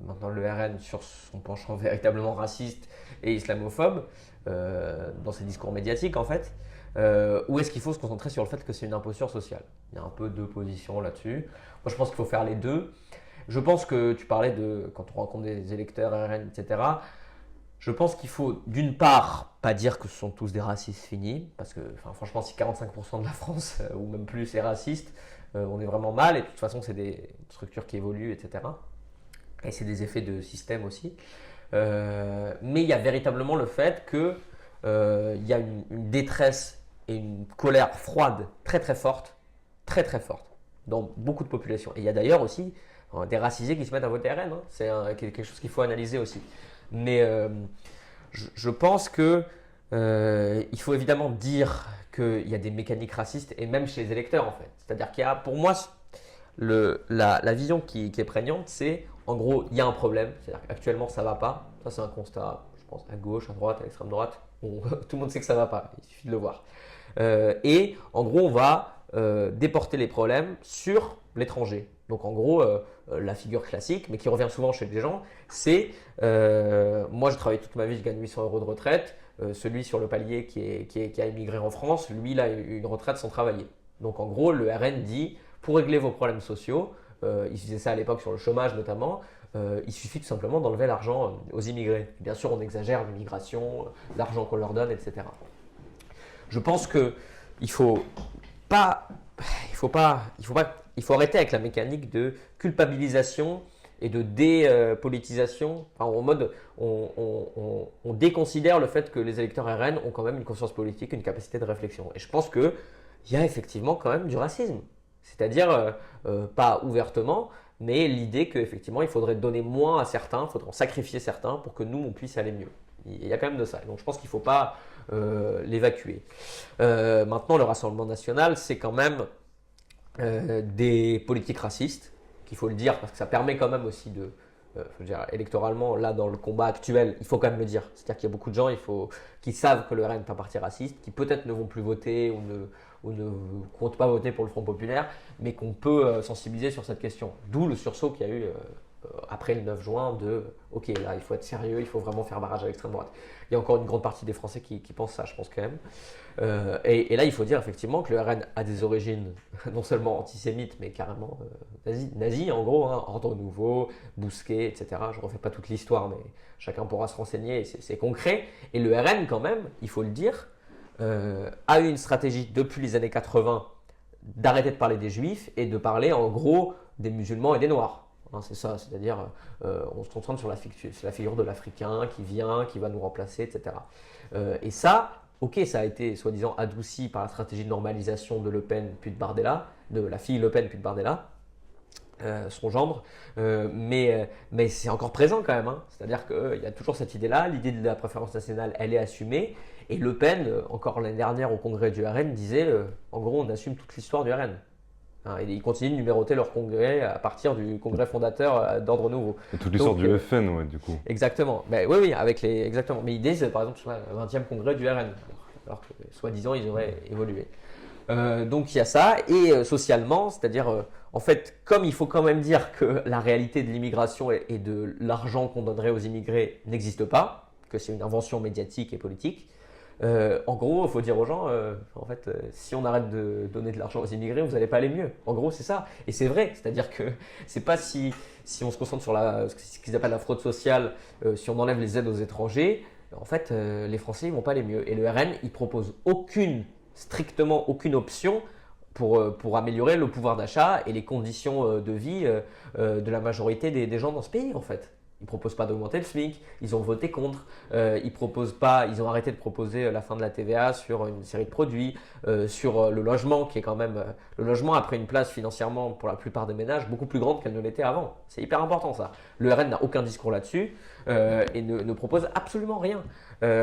maintenant le RN, sur son penchant véritablement raciste et islamophobe, dans ses discours médiatiques en fait, ou est-ce qu'il faut se concentrer sur le fait que c'est une imposture sociale? Il y a un peu deux positions là-dessus. Moi, je pense qu'il faut faire les deux. Je pense que tu parlais de quand on rencontre des électeurs RN, etc. Je pense qu'il faut d'une part pas dire que ce sont tous des racistes finis, parce que franchement si 45% de la France ou même plus est raciste, on est vraiment mal et de toute façon c'est des structures qui évoluent, etc. Et c'est des effets de système aussi. Mais il y a véritablement le fait que il y a une détresse et une colère froide très très forte dans beaucoup de populations. Et il y a d'ailleurs aussi des racisés qui se mettent à voter RN. C'est quelque chose qu'il faut analyser aussi. Mais je pense que il faut évidemment dire qu'il y a des mécaniques racistes et même chez les électeurs en fait. C'est-à-dire qu'il y a pour moi la vision qui est prégnante, c'est en gros il y a un problème. C'est-à-dire qu'actuellement ça ne va pas. Ça c'est un constat, je pense, à gauche, à droite, à l'extrême droite. Tout le monde sait que ça ne va pas, il suffit de le voir. Et en gros on va déporter les problèmes sur l'étranger. Donc en gros, la figure classique, mais qui revient souvent chez les gens, c'est moi je travaille toute ma vie, je gagne 800 euros de retraite. Celui sur le palier qui a immigré en France, lui il a une retraite sans travailler. Donc en gros, le RN dit pour régler vos problèmes sociaux, il faisait ça à l'époque sur le chômage notamment, il suffit tout simplement d'enlever l'argent aux immigrés. Bien sûr, on exagère l'immigration, l'argent qu'on leur donne, etc. Je pense que il faut pas, il faut arrêter avec la mécanique de culpabilisation et de dépolitisation. En mode, on déconsidère le fait que les électeurs RN ont quand même une conscience politique, une capacité de réflexion. Et je pense qu'il y a effectivement quand même du racisme. C'est-à-dire, pas ouvertement, mais l'idée qu'effectivement, il faudrait donner moins à certains, il faudrait en sacrifier certains pour que nous, on puisse aller mieux. Il y a quand même de ça. Donc je pense qu'il ne faut pas l'évacuer. Maintenant, le Rassemblement national, c'est quand même des politiques racistes, qu'il faut le dire, parce que ça permet quand même aussi de, je veux dire, électoralement, là, dans le combat actuel, il faut quand même le dire. C'est-à-dire qu'il y a beaucoup de gens qui savent que le RN est un parti raciste, qui peut-être ne vont plus voter ou ne comptent pas voter pour le Front populaire, mais qu'on peut sensibiliser sur cette question. D'où le sursaut qu'il y a eu après le 9 juin de « Ok, là, il faut être sérieux, il faut vraiment faire barrage à l'extrême droite ». Il y a encore une grande partie des Français qui pensent ça, je pense quand même. Et là, il faut dire effectivement que le RN a des origines non seulement antisémites, mais carrément nazies en gros, Ordre Nouveau, Bousquet, etc. Je ne refais pas toute l'histoire, mais chacun pourra se renseigner, et c'est concret. Et le RN, quand même, il faut le dire, a eu une stratégie depuis les années 80 d'arrêter de parler des juifs et de parler en gros des musulmans et des noirs. C'est ça, c'est-à-dire on se concentre sur la figure de l'Africain qui vient, qui va nous remplacer, etc. Et ça, ok, ça a été soi-disant adouci par la stratégie de normalisation de Le Pen puis de Bardella, de la fille Le Pen puis de Bardella, son gendre, mais c'est encore présent quand même. C'est-à-dire qu'il y a toujours cette idée-là, l'idée de la préférence nationale, elle est assumée, et Le Pen, encore l'année dernière au congrès du RN, disait en gros on assume toute l'histoire du RN. Et ils continuent de numéroter leur congrès à partir du congrès fondateur d'Ordre Nouveau. Et toute l'histoire du FN, ouais, du coup. Exactement. Oui, exactement. Mais l'idée, c'est par exemple le 20e congrès du RN, alors que soi-disant, ils auraient évolué. Donc il y a ça. Et socialement, c'est-à-dire, en fait, comme il faut quand même dire que la réalité de l'immigration et de l'argent qu'on donnerait aux immigrés n'existe pas, que c'est une invention médiatique et politique, en gros, il faut dire aux gens, en fait, si on arrête de donner de l'argent aux immigrés, vous n'allez pas aller mieux. En gros, c'est ça. Et c'est vrai. C'est-à-dire que c'est pas si on se concentre sur ce qu'ils appellent la fraude sociale, si on enlève les aides aux étrangers, en fait, les Français ne vont pas aller mieux. Et le RN, il propose strictement aucune option pour améliorer le pouvoir d'achat et les conditions de vie de la majorité des gens dans ce pays, en fait. Ils ne proposent pas d'augmenter le SMIC, ils ont voté contre, ils ont arrêté de proposer la fin de la TVA sur une série de produits, sur le logement qui est quand même, le logement a pris une place financièrement pour la plupart des ménages beaucoup plus grande qu'elle ne l'était avant. C'est hyper important ça. Le RN n'a aucun discours là-dessus et ne propose absolument rien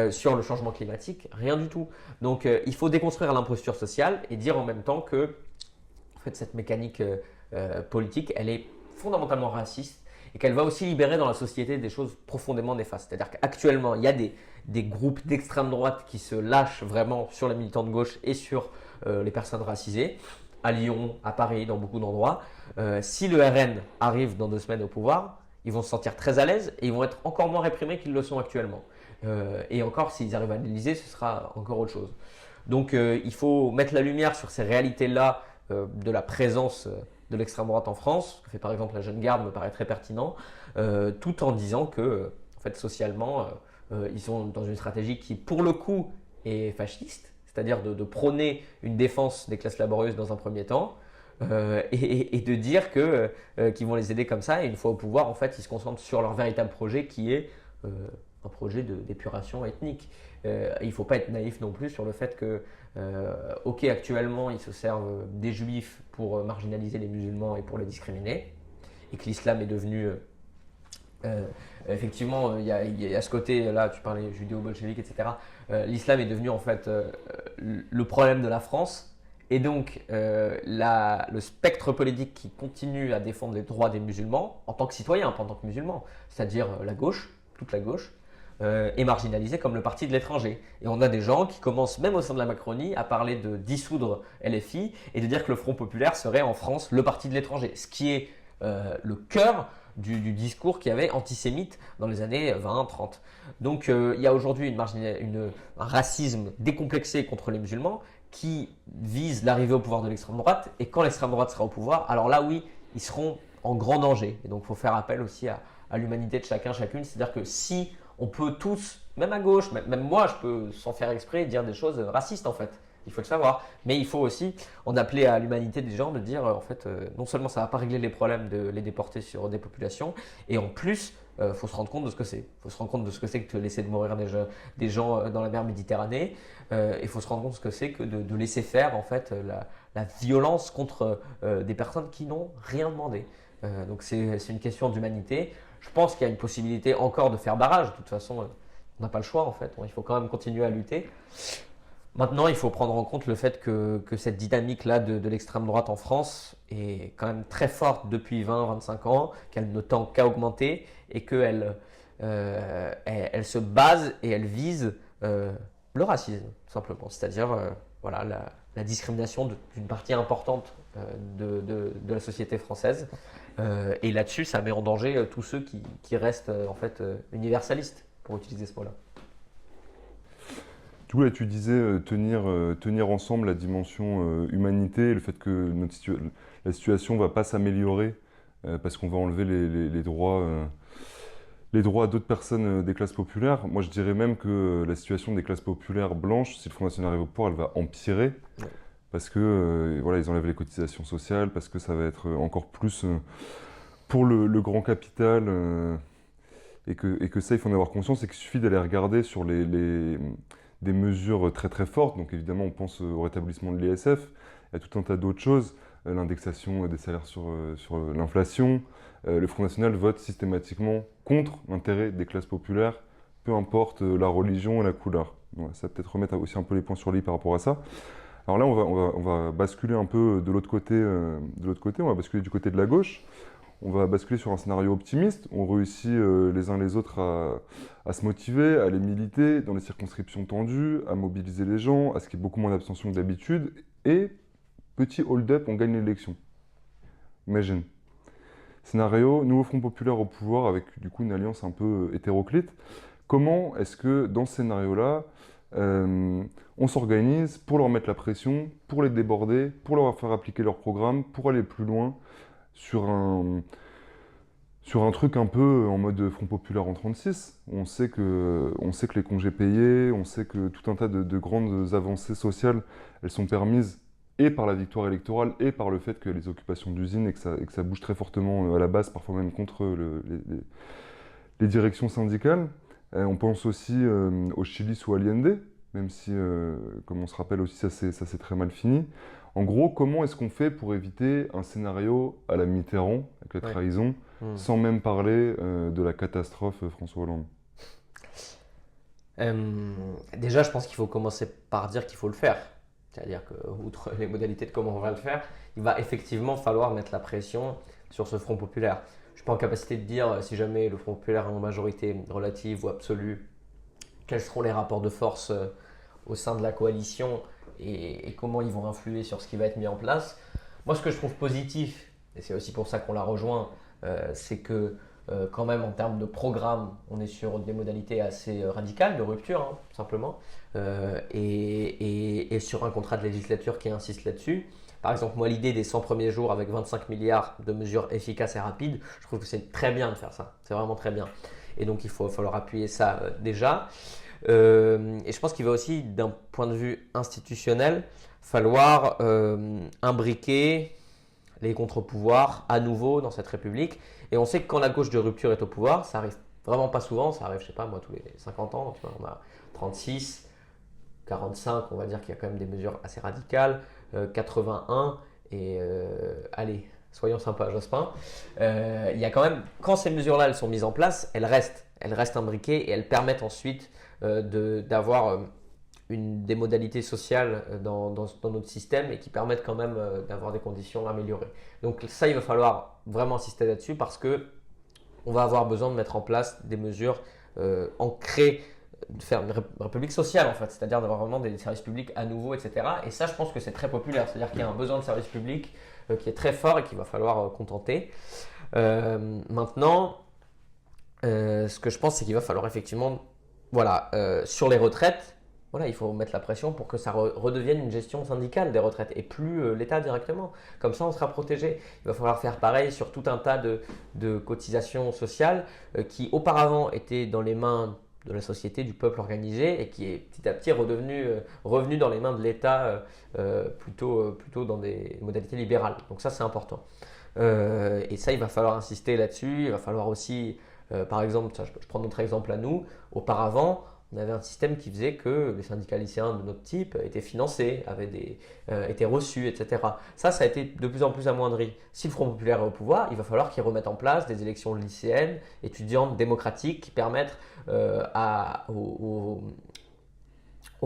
sur le changement climatique, rien du tout. Donc il faut déconstruire l'imposture sociale et dire en même temps que en fait, cette mécanique politique, elle est fondamentalement raciste. et qu'elle va aussi libérer dans la société des choses profondément néfastes. C'est-à-dire qu'actuellement, il y a des groupes d'extrême droite qui se lâchent vraiment sur les militants de gauche et sur les personnes racisées, à Lyon, à Paris, dans beaucoup d'endroits. Si le RN arrive dans 2 semaines au pouvoir, ils vont se sentir très à l'aise et ils vont être encore moins réprimés qu'ils le sont actuellement. Et encore, s'ils arrivent à l'Élysée, ce sera encore autre chose. Donc il faut mettre la lumière sur ces réalités-là de la présence de l'extrême droite en France, ce que fait par exemple la Jeune Garde me paraît très pertinent, tout en disant que en fait, socialement, ils sont dans une stratégie qui pour le coup est fasciste, c'est-à-dire de prôner une défense des classes laborieuses dans un premier temps, et de dire qu'ils vont les aider comme ça, et une fois au pouvoir, en fait, ils se concentrent sur leur véritable projet qui est un projet d'épuration ethnique. Il ne faut pas être naïf non plus sur le fait que, ok, actuellement, ils se servent des juifs pour marginaliser les musulmans et pour les discriminer, et que l'islam est devenu effectivement, il y a ce côté-là, tu parlais judéo-bolchevique, etc. L'islam est devenu en fait le problème de la France. Et donc, le spectre politique qui continue à défendre les droits des musulmans, en tant que citoyen, pas en tant que musulman, c'est-à-dire la gauche, toute la gauche, est marginalisé comme le parti de l'étranger. Et on a des gens qui commencent, même au sein de la Macronie, à parler de dissoudre LFI et de dire que le Front Populaire serait en France le parti de l'étranger. Ce qui est le cœur du discours qu'il y avait antisémite dans les années 20-30. Donc il y a aujourd'hui un racisme décomplexé contre les musulmans qui vise l'arrivée au pouvoir de l'extrême droite. Et quand l'extrême droite sera au pouvoir, alors là oui, ils seront en grand danger. Et donc il faut faire appel aussi à l'humanité de chacun, chacune. C'est-à-dire que si on peut tous, même à gauche, même moi, je peux sans faire exprès dire des choses racistes en fait. Il faut le savoir. Mais il faut aussi en appeler à l'humanité des gens de dire en fait, non seulement ça ne va pas régler les problèmes de les déporter sur des populations, et en plus, il faut se rendre compte de ce que c'est. Il faut se rendre compte de ce que c'est que de laisser mourir des gens dans la mer Méditerranée. Il faut se rendre compte de ce que c'est que de laisser faire en fait, la violence contre des personnes qui n'ont rien demandé. Donc c'est une question d'humanité. Je pense qu'il y a une possibilité encore de faire barrage. De toute façon, on n'a pas le choix en fait. Il faut quand même continuer à lutter. Maintenant, il faut prendre en compte le fait que cette dynamique-là de l'extrême droite en France est quand même très forte depuis 20-25 ans, qu'elle ne tend qu'à augmenter et qu'elle elle se base et elle vise le racisme, tout simplement. C'est-à-dire voilà, la discrimination d'une partie importante de la société française. Et là-dessus, ça met en danger tous ceux qui restent en fait universalistes, pour utiliser ce mot-là. Du coup, là, tu disais tenir ensemble la dimension humanité, le fait que la situation ne va pas s'améliorer parce qu'on va enlever les droits à d'autres personnes des classes populaires. Moi, je dirais même que la situation des classes populaires blanches, si le Front National arrive au pouvoir, elle va empirer parce que voilà, ils enlèvent les cotisations sociales, parce que ça va être encore plus pour le grand capital et que ça, il faut en avoir conscience et qu'il suffit d'aller regarder sur des mesures très très fortes. Donc évidemment, on pense au rétablissement de l'ISF, il y a tout un tas d'autres choses, l'indexation des salaires sur l'inflation. Le Front National vote systématiquement contre l'intérêt des classes populaires, peu importe la religion et la couleur. Donc, ça va peut-être remettre aussi un peu les points sur les i par rapport à ça. Alors là, on va basculer un peu de l'autre côté, on va basculer du côté de la gauche. On va basculer sur un scénario optimiste. On réussit les uns les autres à se motiver, à aller militer dans les circonscriptions tendues, à mobiliser les gens, à ce qu'il y ait beaucoup moins d'abstention que d'habitude. Et, petit hold-up, on gagne l'élection. Imagine. Scénario, nouveau Front Populaire au pouvoir avec du coup une alliance un peu hétéroclite. Comment est-ce que dans ce scénario-là, on s'organise pour leur mettre la pression, pour les déborder, pour leur faire appliquer leur programme, pour aller plus loin sur un truc un peu en mode Front Populaire en 36. On sait que les congés payés, on sait que tout un tas de grandes avancées sociales, elles sont permises et par la victoire électorale et par le fait que les occupations d'usines et que ça bouge très fortement à la base, parfois même contre les directions syndicales. On pense aussi au Chili sous Allende, même si, comme on se rappelle aussi, ça s'est très mal fini. En gros, comment est-ce qu'on fait pour éviter un scénario à la Mitterrand, avec la trahison, sans même parler de la catastrophe François Hollande? Déjà, je pense qu'il faut commencer par dire qu'il faut le faire. C'est-à-dire que, outre les modalités de comment on va le faire, il va effectivement falloir mettre la pression sur ce Front Populaire. Je suis pas en capacité de dire si jamais le Front populaire a une majorité relative ou absolue, quels seront les rapports de force au sein de la coalition et comment ils vont influer sur ce qui va être mis en place. Moi, ce que je trouve positif, et c'est aussi pour ça qu'on l'a rejoint, c'est que quand même en termes de programme, on est sur des modalités assez radicales de rupture, hein, tout simplement, et sur un contrat de législature qui insiste là-dessus. Par exemple, moi, l'idée des 100 premiers jours avec 25 milliards de mesures efficaces et rapides, je trouve que c'est très bien de faire ça. C'est vraiment très bien. Et donc, il faut falloir appuyer ça déjà. Et je pense qu'il va aussi, d'un point de vue institutionnel, falloir imbriquer les contre-pouvoirs à nouveau dans cette République. Et on sait que quand la gauche de rupture est au pouvoir, ça arrive vraiment pas souvent, ça arrive, je sais pas, moi, tous les 50 ans, tu vois, on a 36, 45, on va dire qu'il y a quand même des mesures assez radicales, 81, et allez, soyons sympas, Jospin. Il y a quand même, quand ces mesures-là, elles sont mises en place, elles restent imbriquées et elles permettent ensuite d'avoir des modalités sociales dans notre système et qui permettent quand même d'avoir des conditions améliorées. Donc ça, il va falloir vraiment insister là-dessus parce que on va avoir besoin de mettre en place des mesures ancrées, de faire une république sociale en fait, c'est-à-dire d'avoir vraiment des services publics à nouveau, etc. Et ça, je pense que c'est très populaire, c'est-à-dire qu'il y a un besoin de services publics qui est très fort et qu'il va falloir contenter. Maintenant, ce que je pense, c'est qu'il va falloir effectivement, voilà, sur les retraites, voilà, il faut mettre la pression pour que ça redevienne une gestion syndicale des retraites et plus l'État directement. Comme ça, on sera protégé. Il va falloir faire pareil sur tout un tas de cotisations sociales qui auparavant étaient dans les mains de la société, du peuple organisé et qui est petit à petit revenu dans les mains de l'État plutôt dans des modalités libérales. Donc ça, c'est important. Et ça, il va falloir insister là-dessus. Il va falloir aussi, par exemple, je prends notre exemple à nous, auparavant, on avait un système qui faisait que les syndicats lycéens de notre type étaient financés, étaient reçus, etc. Ça a été de plus en plus amoindri. Si le Front populaire est au pouvoir, il va falloir qu'ils remettent en place des élections lycéennes, étudiantes, démocratiques, qui permettent aux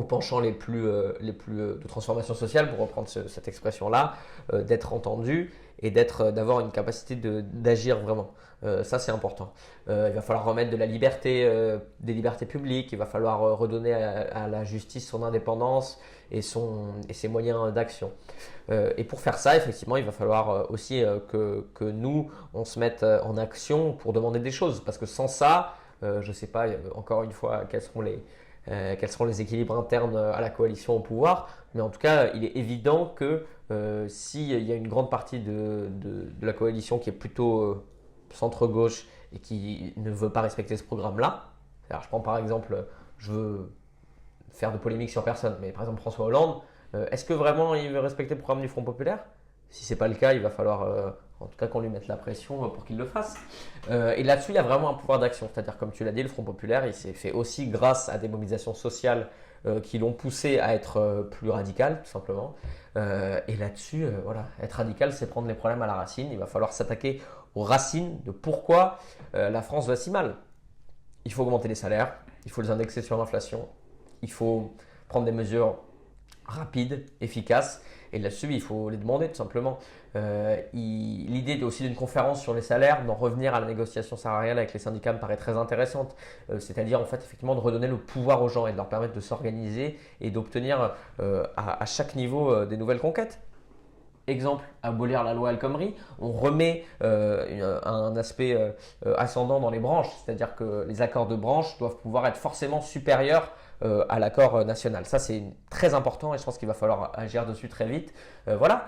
penchants les plus de transformation sociale, pour reprendre cette expression-là, d'être entendus et d'avoir une capacité d'agir vraiment. Ça, c'est important. Il va falloir remettre de la liberté, des libertés publiques. Il va falloir redonner à la justice son indépendance et ses moyens d'action. Et pour faire ça, effectivement, il va falloir aussi que nous, on se mette en action pour demander des choses. Parce que sans ça, je ne sais pas, encore une fois, quels seront les équilibres internes à la coalition au pouvoir. Mais en tout cas, il est évident que s'il y a une grande partie de la coalition qui est plutôt centre-gauche et qui ne veut pas respecter ce programme-là, alors je prends par exemple, je veux faire de polémique sur personne, mais par exemple François Hollande, est-ce que vraiment il veut respecter le programme du Front populaire? Si ce n'est pas le cas, il va falloir en tout cas qu'on lui mette la pression pour qu'il le fasse. Et là-dessus, il y a vraiment un pouvoir d'action. C'est-à-dire, comme tu l'as dit, le Front populaire, il s'est fait aussi grâce à des mobilisations sociales qui l'ont poussé à être plus radical, tout simplement. Et là-dessus, voilà, être radical, c'est prendre les problèmes à la racine. Il va falloir s'attaquer aux racines de pourquoi la France va si mal. Il faut augmenter les salaires, il faut les indexer sur l'inflation, il faut prendre des mesures rapides, efficaces. Et là-dessus, il faut les demander tout simplement. L'idée aussi d'une conférence sur les salaires, d'en revenir à la négociation salariale avec les syndicats me paraît très intéressante. C'est-à-dire en fait effectivement de redonner le pouvoir aux gens et de leur permettre de s'organiser et d'obtenir à chaque niveau des nouvelles conquêtes. Exemple, abolir la loi El Khomri, on remet un aspect ascendant dans les branches, c'est-à-dire que les accords de branche doivent pouvoir être forcément supérieurs à l'accord national. Ça, c'est très important et je pense qu'il va falloir agir dessus très vite. Voilà.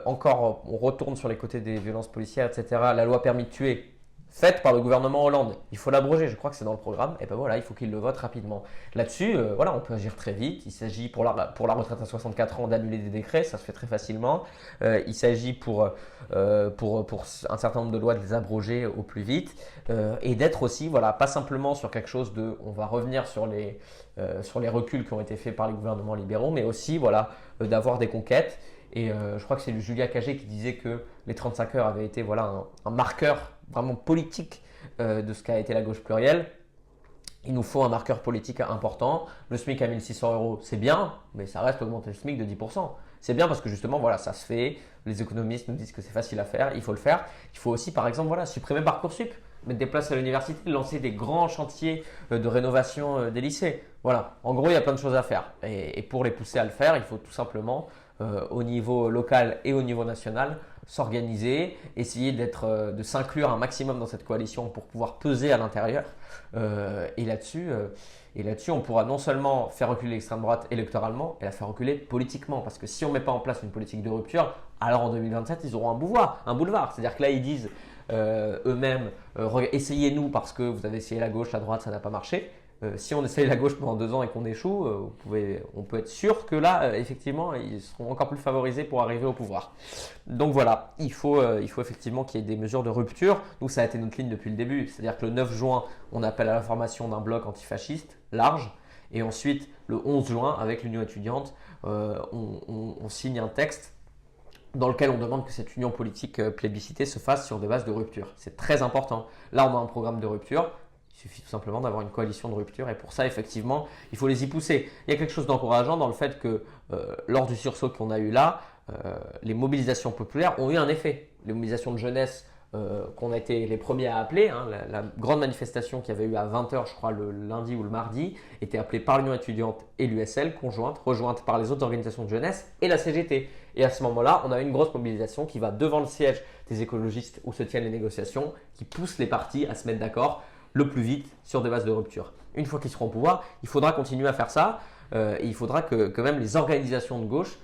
Encore, on retourne sur les côtés des violences policières, etc. La loi permis de tuer, faite par le gouvernement Hollande, il faut l'abroger, je crois que c'est dans le programme, et ben voilà, il faut qu'il le vote rapidement. Là-dessus, voilà, on peut agir très vite. Il s'agit pour la retraite à 64 ans d'annuler des décrets, ça se fait très facilement. Il s'agit pour un certain nombre de lois de les abroger au plus vite et d'être aussi, voilà, pas simplement sur quelque chose de, on va revenir sur les reculs qui ont été faits par les gouvernements libéraux, mais aussi, voilà, d'avoir des conquêtes. Et je crois que c'est Julia Cagé qui disait que les 35 heures avaient été voilà, un marqueur vraiment politique de ce qu'a été la gauche plurielle. Il nous faut un marqueur politique important. Le SMIC à 1600 euros, c'est bien, mais ça reste augmenter le SMIC de 10%. C'est bien parce que justement, voilà, ça se fait. Les économistes nous disent que c'est facile à faire, il faut le faire. Il faut aussi, par exemple, voilà, supprimer Parcoursup, mettre des places à l'université, lancer des grands chantiers de rénovation des lycées. Voilà, en gros, il y a plein de choses à faire. Et pour les pousser à le faire, il faut tout simplement, au niveau local et au niveau national, s'organiser, essayer de s'inclure un maximum dans cette coalition pour pouvoir peser à l'intérieur. Et là-dessus, on pourra non seulement faire reculer l'extrême droite électoralement, et la faire reculer politiquement. Parce que si on ne met pas en place une politique de rupture, alors en 2027, ils auront un boulevard. C'est-à-dire que là, ils disent eux-mêmes, essayez-nous parce que vous avez essayé la gauche, la droite, ça n'a pas marché. Si on essaye la gauche pendant 2 ans et qu'on échoue, on peut être sûr que là, effectivement, ils seront encore plus favorisés pour arriver au pouvoir. Donc voilà, il faut effectivement qu'il y ait des mesures de rupture. Nous, ça a été notre ligne depuis le début. C'est-à-dire que le 9 juin, on appelle à la formation d'un bloc antifasciste large. Et ensuite, le 11 juin, avec l'Union étudiante, on signe un texte dans lequel on demande que cette union politique plébiscitée se fasse sur des bases de rupture. C'est très important. Là, on a un programme de rupture. Il suffit tout simplement d'avoir une coalition de rupture et pour ça, effectivement, il faut les y pousser. Il y a quelque chose d'encourageant dans le fait que lors du sursaut qu'on a eu là, les mobilisations populaires ont eu un effet. Les mobilisations de jeunesse qu'on a été les premiers à appeler, hein, la grande manifestation qu'il y avait eu à 20h, je crois, le lundi ou le mardi, était appelée par l'Union étudiante et l'USL, rejointe par les autres organisations de jeunesse et la CGT. Et à ce moment-là, on a eu une grosse mobilisation qui va devant le siège des écologistes où se tiennent les négociations, qui pousse les partis à se mettre d'accord le plus vite sur des bases de rupture. Une fois qu'ils seront au pouvoir, il faudra continuer à faire ça et il faudra que même les organisations de gauche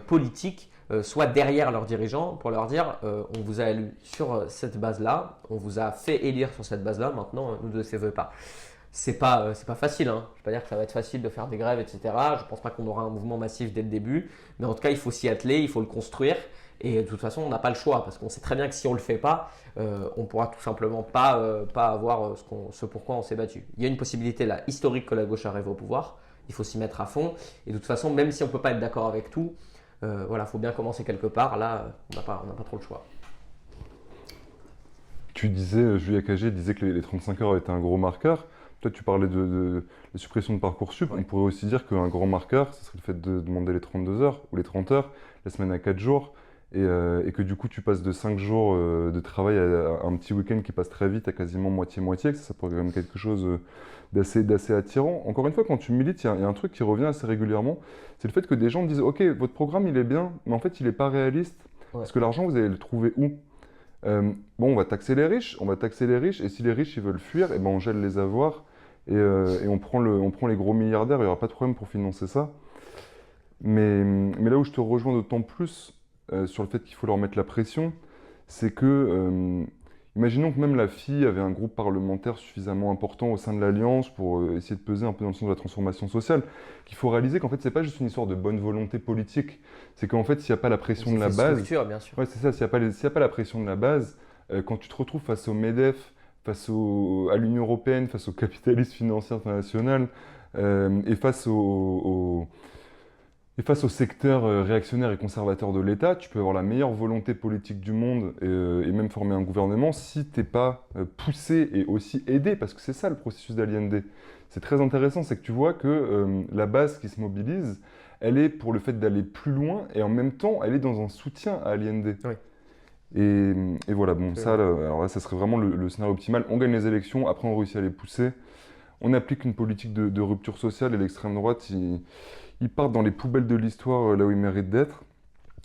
politiques soient derrière leurs dirigeants pour leur dire on vous a élu sur cette base-là, on vous a fait élire sur cette base-là, maintenant nous ne le pas. C'est pas facile, hein. Je ne vais pas dire que ça va être facile de faire des grèves, etc. Je ne pense pas qu'on aura un mouvement massif dès le début, mais en tout cas il faut s'y atteler, il faut le construire. Et de toute façon, on n'a pas le choix parce qu'on sait très bien que si on ne le fait pas, on ne pourra tout simplement pas avoir ce pourquoi on s'est battu. Il y a une possibilité là historique que la gauche arrive au pouvoir. Il faut s'y mettre à fond. Et de toute façon, même si on ne peut pas être d'accord avec tout, voilà, faut bien commencer quelque part. Là, on n'a pas trop le choix. Tu disais, Julia Cagé disait que les 35 heures étaient un gros marqueur. Toi, tu parlais de la suppression de Parcoursup. Ouais. On pourrait aussi dire qu'un grand marqueur, ce serait le fait de demander les 32 heures ou les 30 heures, la semaine à 4 jours. Et que du coup, tu passes de 5 jours de travail à un petit week-end qui passe très vite à quasiment moitié-moitié, que ça pourrait quand même quelque chose d'assez attirant. Encore une fois, quand tu milites, il y a un truc qui revient assez régulièrement, c'est le fait que des gens disent « Ok, votre programme, il est bien, mais en fait, il n'est pas réaliste. Ouais. Parce que l'argent, vous allez le trouver où ?» Bon, on va taxer les riches, et si les riches, ils veulent fuir, et ben on gèle les avoirs, et on prend les gros milliardaires, il n'y aura pas de problème pour financer ça. Mais là où je te rejoins d'autant plus sur le fait qu'il faut leur mettre la pression, c'est que, imaginons que même la FI avait un groupe parlementaire suffisamment important au sein de l'Alliance pour essayer de peser un peu dans le sens de la transformation sociale, qu'il faut réaliser qu'en fait, c'est pas juste une histoire de bonne volonté politique, c'est qu'en fait, s'il n'y a pas la pression de la base, structure, bien sûr. ouais, c'est ça, s'il n'y a pas la pression de la base, quand tu te retrouves face au MEDEF, à l'Union européenne, face au capitalisme financier international, et face au secteur réactionnaire et conservateur de l'État, tu peux avoir la meilleure volonté politique du monde et même former un gouvernement si tu n'es pas poussé et aussi aidé, parce que c'est ça le processus d'Allende. C'est très intéressant, c'est que tu vois que la base qui se mobilise, elle est pour le fait d'aller plus loin et en même temps, elle est dans un soutien à Allende. Oui. Et voilà, bon, ça, là, alors là, ça serait vraiment le scénario optimal. On gagne les élections, après on réussit à les pousser. On applique une politique de rupture sociale et l'extrême droite, ils partent dans les poubelles de l'histoire là où ils méritent d'être.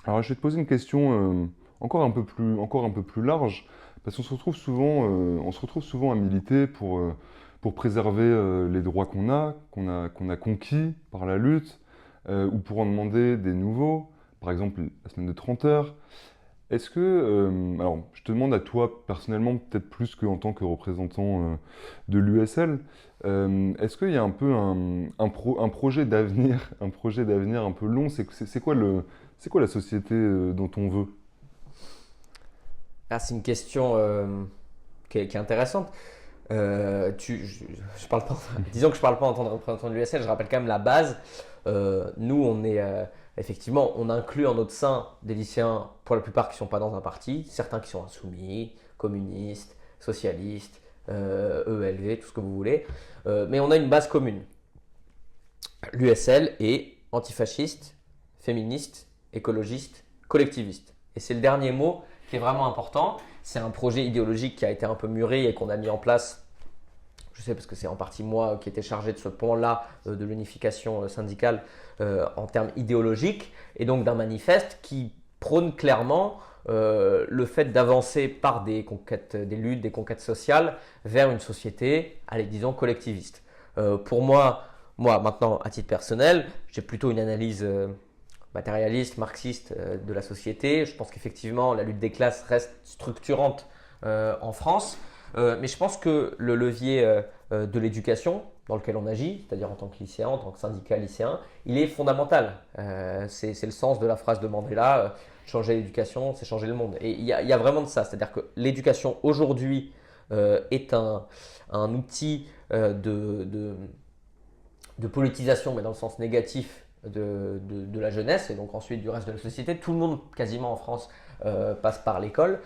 Alors je vais te poser une question encore un peu plus large, parce qu'on se retrouve souvent à militer pour préserver les droits qu'on a conquis par la lutte, ou pour en demander des nouveaux, par exemple la semaine de 30 heures. Est-ce que, alors je te demande à toi personnellement, peut-être plus qu'en tant que représentant de l'USL, est-ce qu'il y a un peu un projet d'avenir, un peu long? C'est quoi la société dont on veut? Ah, c'est une question qui est intéressante. Je parle pas, disons que je parle pas en tant que représentant de l'USL, je rappelle quand même la base. Nous, on est effectivement, on inclut en notre sein des lycéens, pour la plupart qui ne sont pas dans un parti, certains qui sont insoumis, communistes, socialistes, ELV, tout ce que vous voulez. Mais on a une base commune. L'USL est antifasciste, féministe, écologiste, collectiviste. Et c'est le dernier mot qui est vraiment important. C'est un projet idéologique qui a été un peu mûri et qu'on a mis en place. Je sais parce que c'est en partie moi qui étais chargé de ce pan-là de l'unification syndicale en termes idéologiques et donc d'un manifeste qui prône clairement le fait d'avancer par des conquêtes, des luttes, des conquêtes sociales vers une société, allez, disons, collectiviste. Pour moi, maintenant, à titre personnel, j'ai plutôt une analyse matérialiste, marxiste de la société. Je pense qu'effectivement, la lutte des classes reste structurante en France. Mais je pense que le levier de l'éducation dans lequel on agit, c'est-à-dire en tant que lycéen, en tant que syndicat lycéen, il est fondamental. C'est le sens de la phrase de Mandela, changer l'éducation, c'est changer le monde. Et il y a vraiment de ça, c'est-à-dire que l'éducation aujourd'hui est un outil de politisation, mais dans le sens négatif de la jeunesse et donc ensuite du reste de la société. Tout le monde, quasiment en France, passe par l'école.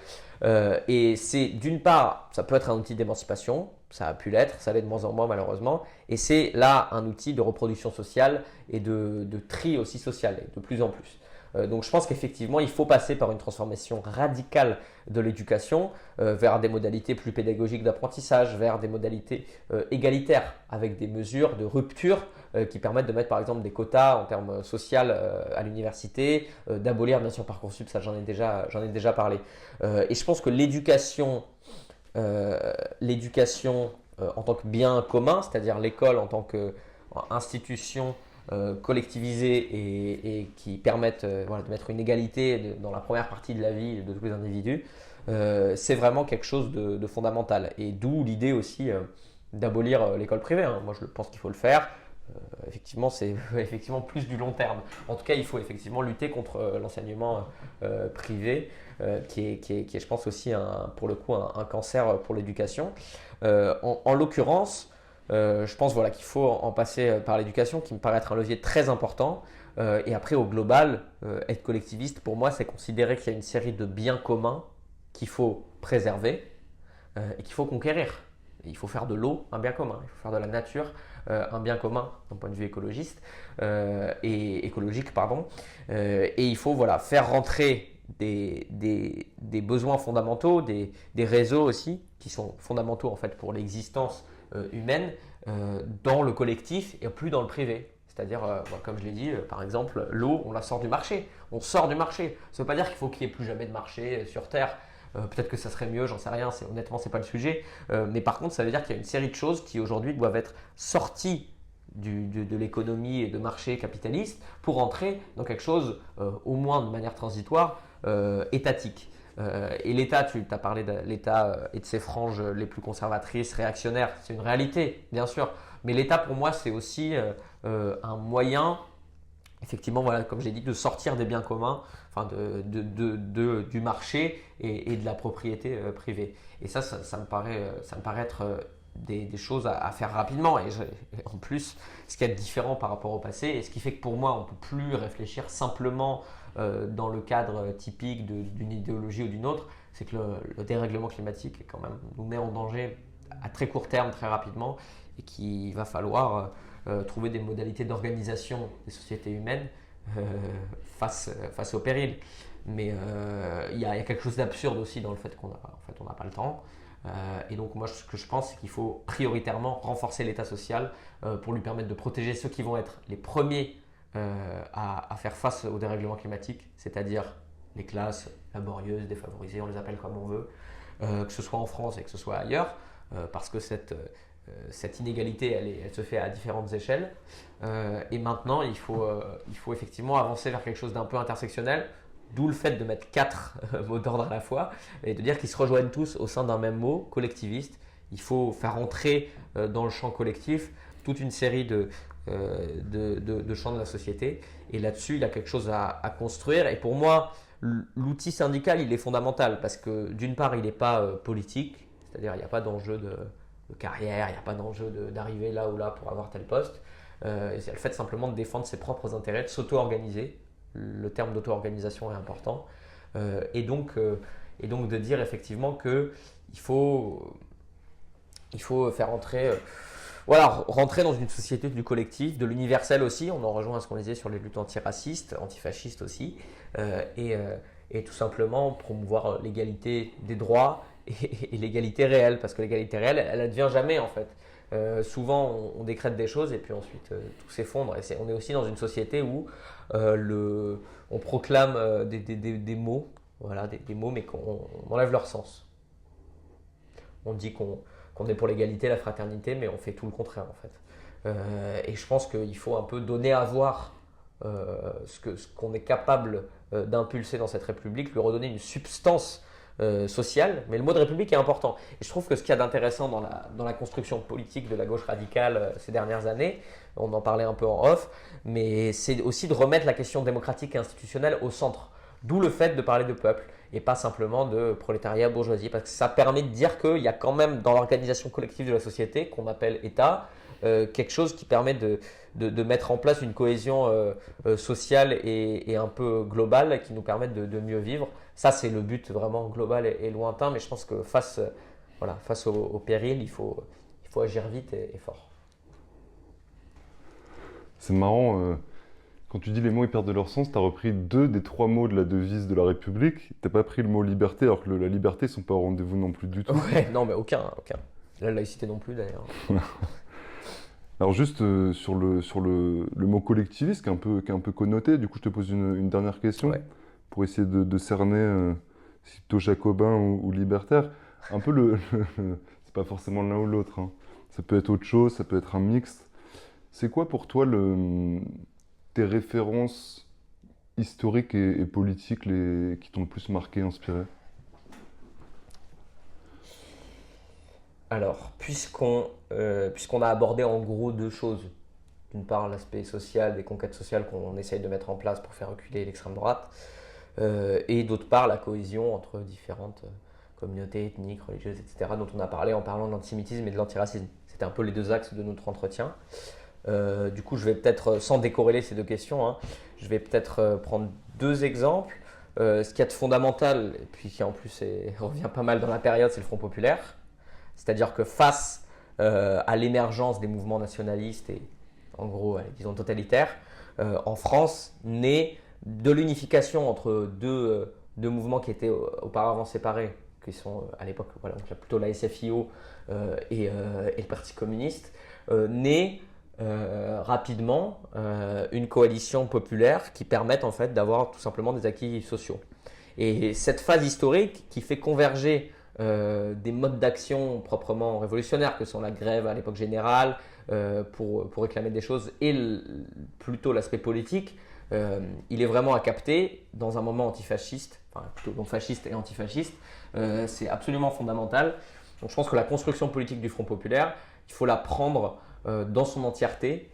Et c'est d'une part, ça peut être un outil d'émancipation, ça a pu l'être, ça l'est de moins en moins malheureusement. Et c'est là un outil de reproduction sociale et de tri aussi social, et de plus en plus. Donc je pense qu'effectivement, il faut passer par une transformation radicale de l'éducation vers des modalités plus pédagogiques d'apprentissage, vers des modalités égalitaires, avec des mesures de rupture qui permettent de mettre par exemple des quotas en termes social à l'université, d'abolir bien sûr Parcoursup, ça j'en ai déjà parlé. Et je pense que l'éducation en tant que bien commun, c'est-à-dire l'école en tant qu'institution collectivisées et qui permettent voilà, de mettre une égalité dans la première partie de la vie de tous les individus, c'est vraiment quelque chose de fondamental. Et d'où l'idée aussi d'abolir l'école privée. Hein. Moi, je pense qu'il faut le faire. Effectivement, c'est effectivement plus du long terme. En tout cas, il faut effectivement lutter contre l'enseignement privé, qui est, je pense, aussi pour le coup un cancer pour l'éducation. En l'occurrence, je pense voilà, qu'il faut en passer par l'éducation, qui me paraît être un levier très important. Et après, au global, être collectiviste, pour moi, c'est considérer qu'il y a une série de biens communs qu'il faut préserver et qu'il faut conquérir. Et il faut faire de l'eau un bien commun, il faut faire de la nature un bien commun d'un point de vue écologiste et écologique, pardon. Et il faut voilà, faire rentrer des besoins fondamentaux, des réseaux aussi, qui sont fondamentaux en fait pour l'existence humaine dans le collectif et plus dans le privé. C'est-à-dire, comme je l'ai dit, par exemple, l'eau, on la sort du marché. On sort du marché. Ça ne veut pas dire qu'il faut qu'il n'y ait plus jamais de marché sur Terre. Peut-être que ça serait mieux, j'en sais rien. Honnêtement, ce n'est pas le sujet. Mais par contre, ça veut dire qu'il y a une série de choses qui aujourd'hui doivent être sorties de l'économie et de marché capitaliste pour entrer dans quelque chose, au moins de manière transitoire, étatique. Et l'État, tu as parlé de l'État et de ses franges les plus conservatrices, réactionnaires, c'est une réalité, bien sûr. Mais l'État, pour moi, c'est aussi un moyen, effectivement, voilà, comme j'ai dit, de sortir des biens communs, enfin du marché et de la propriété privée. Et ça me paraît être des choses à faire rapidement. Et en plus, ce qui est différent par rapport au passé, et ce qui fait que pour moi, on ne peut plus réfléchir simplement dans le cadre typique d'une idéologie ou d'une autre, c'est que le dérèglement climatique quand même nous met en danger à très court terme, très rapidement, et qu'il va falloir trouver des modalités d'organisation des sociétés humaines face au péril. Mais il y a quelque chose d'absurde aussi dans le fait qu'on n'a pas le temps. Et donc moi, ce que je pense, c'est qu'il faut prioritairement renforcer l'État social pour lui permettre de protéger ceux qui vont être les premiers à faire face au dérèglement climatique, c'est-à-dire les classes laborieuses, défavorisées, on les appelle comme on veut, que ce soit en France et que ce soit ailleurs, parce que cette inégalité, elle se fait à différentes échelles. Et maintenant, il faut effectivement avancer vers quelque chose d'un peu intersectionnel, d'où le fait de mettre 4 mots d'ordre à la fois et de dire qu'ils se rejoignent tous au sein d'un même mot, collectiviste. Il faut faire entrer dans le champ collectif toute une série de champs de la société. Et là-dessus, il y a quelque chose à construire. Et pour moi, l'outil syndical, il est fondamental parce que d'une part, il n'est pas politique, c'est-à-dire il n'y a pas d'enjeu de carrière, il n'y a pas d'enjeu d'arriver là ou là pour avoir tel poste. C'est le fait simplement de défendre ses propres intérêts, de s'auto-organiser. Le terme d'auto-organisation est important. Et donc de dire effectivement qu'il faut Il faut faire voilà, rentrer dans une société du collectif, de l'universel aussi. On en rejoint à ce qu'on disait sur les luttes antiracistes, antifascistes aussi, euh, et, euh, et tout simplement promouvoir l'égalité des droits et l'égalité réelle, parce que l'égalité réelle, elle ne devient jamais en fait. Souvent, on décrète des choses et puis ensuite tout s'effondre. Et on est aussi dans une société où on proclame des mots, voilà, des mots, mais qu'on enlève leur sens. On dit qu'on est pour l'égalité, la fraternité, mais on fait tout le contraire en fait. Et je pense qu'il faut un peu donner à voir ce qu'on est capable d'impulser dans cette République, lui redonner une substance sociale, mais le mot de République est important. Et je trouve que ce qu'il y a d'intéressant dans la construction politique de la gauche radicale ces dernières années, on en parlait un peu en off, mais c'est aussi de remettre la question démocratique et institutionnelle au centre. D'où le fait de parler de peuple et pas simplement de prolétariat, bourgeoisie, parce que ça permet de dire qu'il y a quand même dans l'organisation collective de la société, qu'on appelle État, quelque chose qui permet de mettre en place une cohésion sociale et un peu globale qui nous permette de mieux vivre. Ça, c'est le but vraiment global et lointain, mais je pense que face au péril, il faut agir vite et fort. C'est marrant, quand tu dis les mots ils perdent de leur sens, tu as repris 2 des 3 mots de la devise de la République. T'as pas pris le mot liberté, alors que la liberté, ils sont pas au rendez-vous non plus du tout. Ouais, non, mais aucun. La laïcité non plus d'ailleurs. Alors juste sur le mot collectiviste, qui est un peu connoté, du coup je te pose une dernière question, Ouais. pour essayer de cerner si plutôt jacobin ou libertaire. Un peu c'est pas forcément l'un ou l'autre, hein. Ça peut être autre chose, ça peut être un mixte. C'est quoi pour toi tes références historiques et politiques qui t'ont le plus marqué, inspiré? Alors, puisqu'on a abordé en gros 2 choses, d'une part l'aspect social, des conquêtes sociales qu'on essaye de mettre en place pour faire reculer l'extrême droite, et d'autre part la cohésion entre différentes communautés ethniques, religieuses, etc., dont on a parlé en parlant de l'antisémitisme et de l'antiracisme. C'était un peu les 2 axes de notre entretien. Du coup, je vais peut-être, sans décorréler ces 2 questions, hein, je vais peut-être prendre 2 exemples. Ce qu'il y a de fondamental, et puis qui en plus revient pas mal dans la période, c'est le Front populaire. C'est-à-dire que face à l'émergence des mouvements nationalistes et en gros, disons totalitaires, en France naît de l'unification entre deux mouvements qui étaient auparavant séparés, qui sont à l'époque voilà, donc plutôt la SFIO et le Parti communiste, naît rapidement une coalition populaire qui permette en fait d'avoir tout simplement des acquis sociaux. Et cette phase historique qui fait converger des modes d'action proprement révolutionnaires que sont la grève à l'époque générale pour réclamer des choses et plutôt l'aspect politique, il est vraiment à capter dans un moment antifasciste, enfin plutôt donc fasciste et antifasciste, c'est absolument fondamental. Donc je pense que la construction politique du Front populaire, il faut la prendre dans son entièreté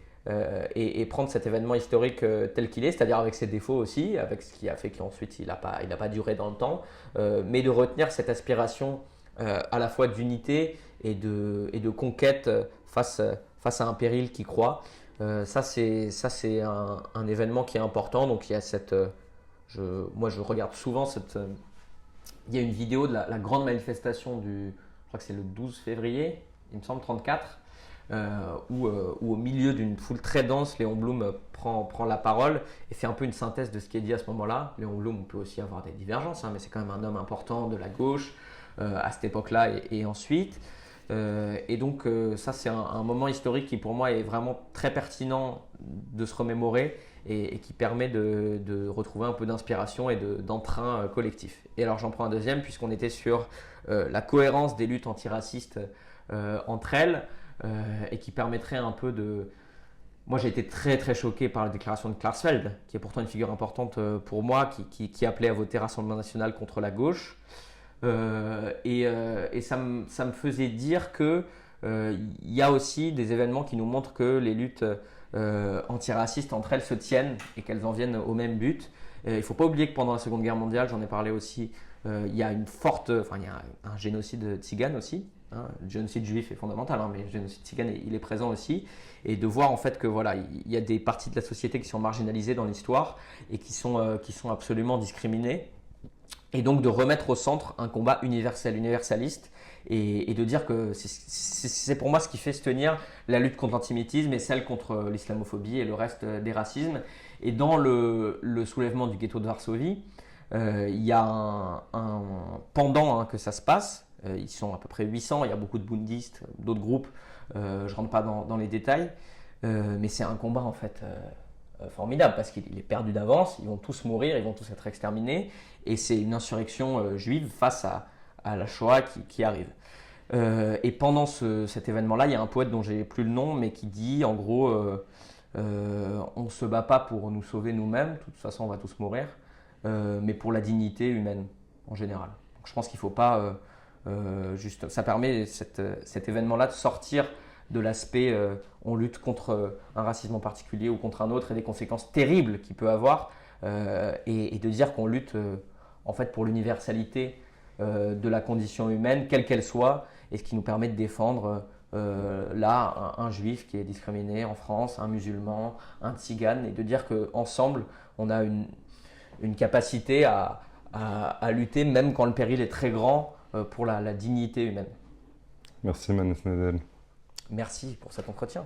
et prendre cet événement historique tel qu'il est, c'est-à-dire avec ses défauts aussi, avec ce qui a fait qu'ensuite il n'a pas duré dans le temps, mais de retenir cette aspiration à la fois d'unité et de conquête face à un péril qui croît. Ça c'est un événement qui est important. Donc il y a moi je regarde souvent il y a une vidéo de la grande manifestation je crois que c'est le 12 février, il me semble 34. Où au milieu d'une foule très dense, Léon Blum prend la parole et fait un peu une synthèse de ce qui est dit à ce moment-là. Léon Blum, on peut aussi avoir des divergences, hein, mais c'est quand même un homme important de la gauche à cette époque-là et ensuite. Et donc ça, c'est un moment historique qui pour moi est vraiment très pertinent de se remémorer et qui permet de retrouver un peu d'inspiration et d'entrain collectif. Et alors j'en prends un deuxième puisqu'on était sur la cohérence des luttes antiracistes entre elles. Et qui permettrait un peu de... Moi, j'ai été très très choqué par la déclaration de Klarsfeld, qui est pourtant une figure importante pour moi, qui appelait à voter Rassemblement national contre la gauche. Et ça me faisait dire que il y a aussi des événements qui nous montrent que les luttes antiracistes entre elles se tiennent et qu'elles en viennent au même but. Il ne faut pas oublier que pendant la Seconde Guerre mondiale, j'en ai parlé aussi, il y a il y a un génocide tzigane aussi. Hein, le génocide juif est fondamental, hein, mais le génocide tzigane il est présent aussi, et de voir en fait que voilà, il y a des parties de la société qui sont marginalisées dans l'histoire et qui sont absolument discriminées, et donc de remettre au centre un combat universaliste et de dire que c'est pour moi ce qui fait se tenir la lutte contre l'antisémitisme et celle contre l'islamophobie et le reste des racismes. Et dans le soulèvement du ghetto de Varsovie, il y a un pendant que ça se passe. Ils sont à peu près 800, il y a beaucoup de bundistes, d'autres groupes, je ne rentre pas dans les détails, mais c'est un combat en fait formidable parce qu'il est perdu d'avance, ils vont tous mourir, ils vont tous être exterminés, et c'est une insurrection juive face à la Shoah qui arrive. Et pendant cet événement-là, il y a un poète dont j'ai plus le nom, mais qui dit en gros on ne se bat pas pour nous sauver nous-mêmes, de toute façon on va tous mourir, mais pour la dignité humaine en général. Donc, je pense qu'il ne faut pas ça permet cet événement-là de sortir de l'aspect on lutte contre un racisme en particulier ou contre un autre et des conséquences terribles qu'il peut avoir, et de dire qu'on lutte en fait pour l'universalité de la condition humaine, quelle qu'elle soit, et ce qui nous permet de défendre là un juif qui est discriminé en France, un musulman, un tzigane, et de dire qu'ensemble on a une capacité à lutter même quand le péril est très grand pour la dignité humaine. Merci Manes Nadel. Merci pour cet entretien.